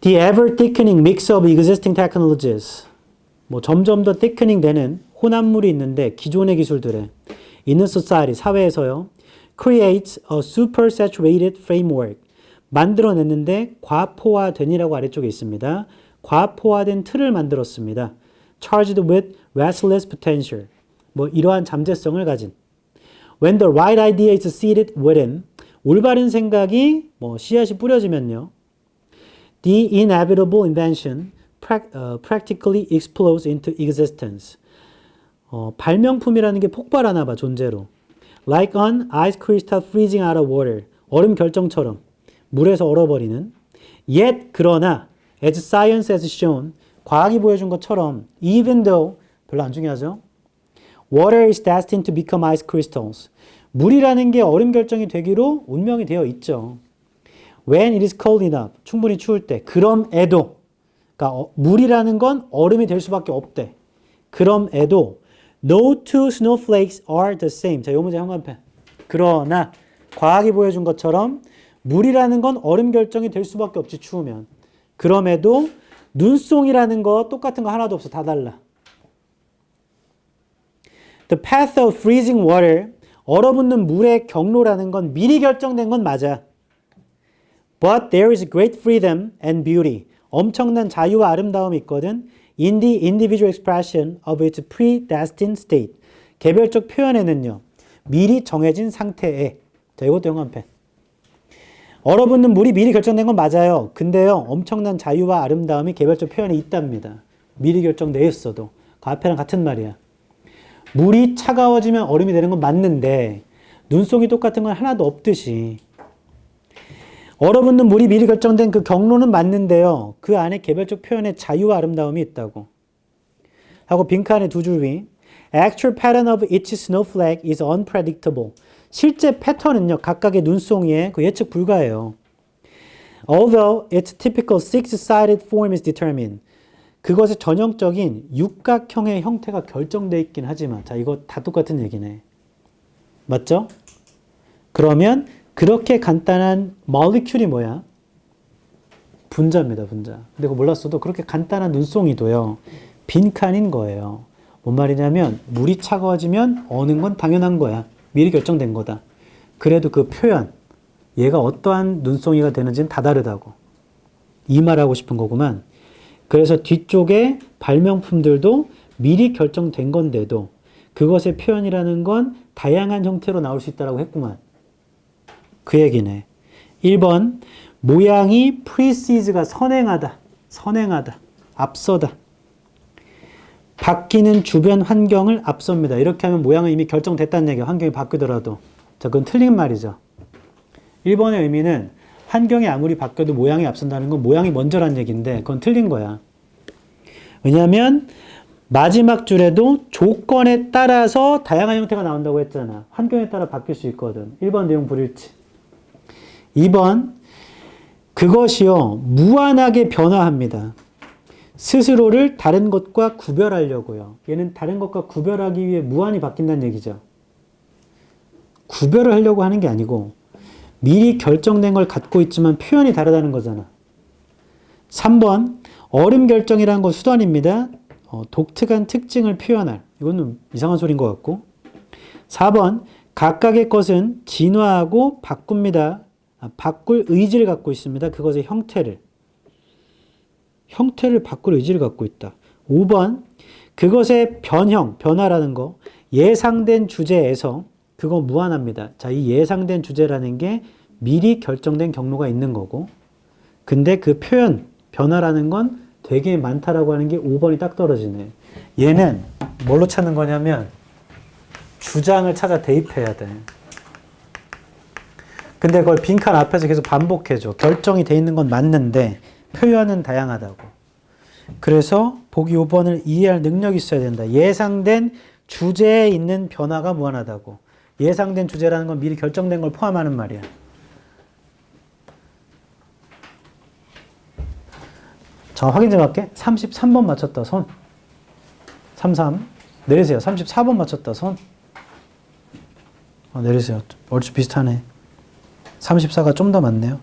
The ever thickening mix of existing technologies. 뭐 점점 더 thickening 되는 혼합물이 있는데 기존의 기술들에 in a society 사회에서요. creates a supersaturated framework. 만들어냈는데 과포화된이라고 아래쪽에 있습니다. 과포화된 틀을 만들었습니다. charged with restless potential. 뭐 이러한 잠재성을 가진. When the right idea is seeded within. 올바른 생각이 뭐 씨앗이 뿌려지면요. The inevitable invention practically explodes into existence. 발명품이라는 게 폭발하나 봐, 존재로. Like an ice crystal freezing out of water. 얼음 결정처럼 물에서 얼어버리는. Yet, 그러나, as science has shown, 과학이 보여준 것처럼, even though, 별로 안 중요하죠? Water is destined to become ice crystals. 물이라는 게 얼음 결정이 되기로 운명이 되어 있죠. When it is cold enough. 충분히 추울 때. 그럼에도. 그러니까 물이라는 건 얼음이 될 수밖에 없대. 그럼에도 no two snowflakes are the same. 자, 요 문제 형광펜. 그러나 과학이 보여준 것처럼 물이라는 건 얼음 결정이 될 수밖에 없지, 추우면. 그럼에도 눈송이라는 거 똑같은 거 하나도 없어. 다 달라. The path of freezing water, 얼어붙는 물의 경로라는 건 미리 결정된 건 맞아. But there is great freedom and beauty. 엄청난 자유와 아름다움이 있거든. In the individual expression of its predestined state. 개별적 표현에는요. 미리 정해진 상태에. 자, 이것도 영한펜. 얼어붙는 물이 미리 결정된 건 맞아요. 근데요. 엄청난 자유와 아름다움이 개별적 표현에 있답니다. 미리 결정돼 있어도. 그 앞에랑 같은 말이야. 물이 차가워지면 얼음이 되는 건 맞는데 눈송이 똑같은 건 하나도 없듯이 얼어붙는 물이 미리 결정된 그 경로는 맞는데요. 그 안에 개별적 표현의 자유와 아름다움이 있다고. 하고 빈칸의 두 줄 위. Actual pattern of each snowflake is unpredictable. 실제 패턴은요. 각각의 눈송이에 그 예측 불가해요. Although its typical six-sided form is determined. 그것의 전형적인 육각형의 형태가 결정되어 있긴 하지만 자 이거 다 똑같은 얘기네. 맞죠? 그러면 그렇게 간단한 molecule이 뭐야? 분자입니다. 분자. 근데 그거 몰랐어도 그렇게 간단한 눈송이도요. 빈칸인 거예요. 뭔 말이냐면 물이 차가워지면 어는 건 당연한 거야. 미리 결정된 거다. 그래도 그 표현 얘가 어떠한 눈송이가 되는지는 다 다르다고. 이 말하고 싶은 거구만. 그래서 뒤쪽에 발명품들도 미리 결정된 건데도 그것의 표현이라는 건 다양한 형태로 나올 수 있다고 했구만. 그 얘기네. 1번 모양이 precede가 선행하다. 선행하다. 앞서다. 바뀌는 주변 환경을 앞섭니다. 이렇게 하면 모양은 이미 결정됐다는 얘기야. 환경이 바뀌더라도. 자, 그건 틀린 말이죠. 1번의 의미는 환경이 아무리 바뀌어도 모양이 앞선다는 건 모양이 먼저란 얘기인데 그건 틀린 거야. 왜냐하면 마지막 줄에도 조건에 따라서 다양한 형태가 나온다고 했잖아. 환경에 따라 바뀔 수 있거든. 1번 내용 불일치. 2번 그것이요 무한하게 변화합니다. 스스로를 다른 것과 구별하려고요. 얘는 다른 것과 구별하기 위해 무한히 바뀐다는 얘기죠. 구별을 하려고 하는 게 아니고 미리 결정된 걸 갖고 있지만 표현이 다르다는 거잖아. 3번 얼음 결정이라는 건 수단입니다. 독특한 특징을 표현할. 이거는 이상한 소리인 것 같고. 4번 각각의 것은 진화하고 바꿉니다. 바꿀 의지를 갖고 있습니다. 그것의 형태를. 형태를 바꿀 의지를 갖고 있다. 5번 그것의 변형, 변화라는 거 예상된 주제에서 그거 무한합니다. 자, 이 예상된 주제라는 게 미리 결정된 경로가 있는 거고 근데 그 표현, 변화라는 건 되게 많다라고 하는 게 5번이 딱 떨어지네. 얘는 뭘로 찾는 거냐면 주장을 찾아 대입해야 돼. 근데 그걸 빈칸 앞에서 계속 반복해줘. 결정이 돼 있는 건 맞는데 표현은 다양하다고. 그래서 보기 5번을 이해할 능력이 있어야 된다. 예상된 주제에 있는 변화가 무한하다고. 예상된 주제라는 건 미리 결정된 걸 포함하는 말이야. 자, 확인 좀 할게. 33번 맞췄다, 손. 33. 내리세요. 34번 맞췄다, 손. 내리세요. 얼추 비슷하네. 34가 좀 더 많네요.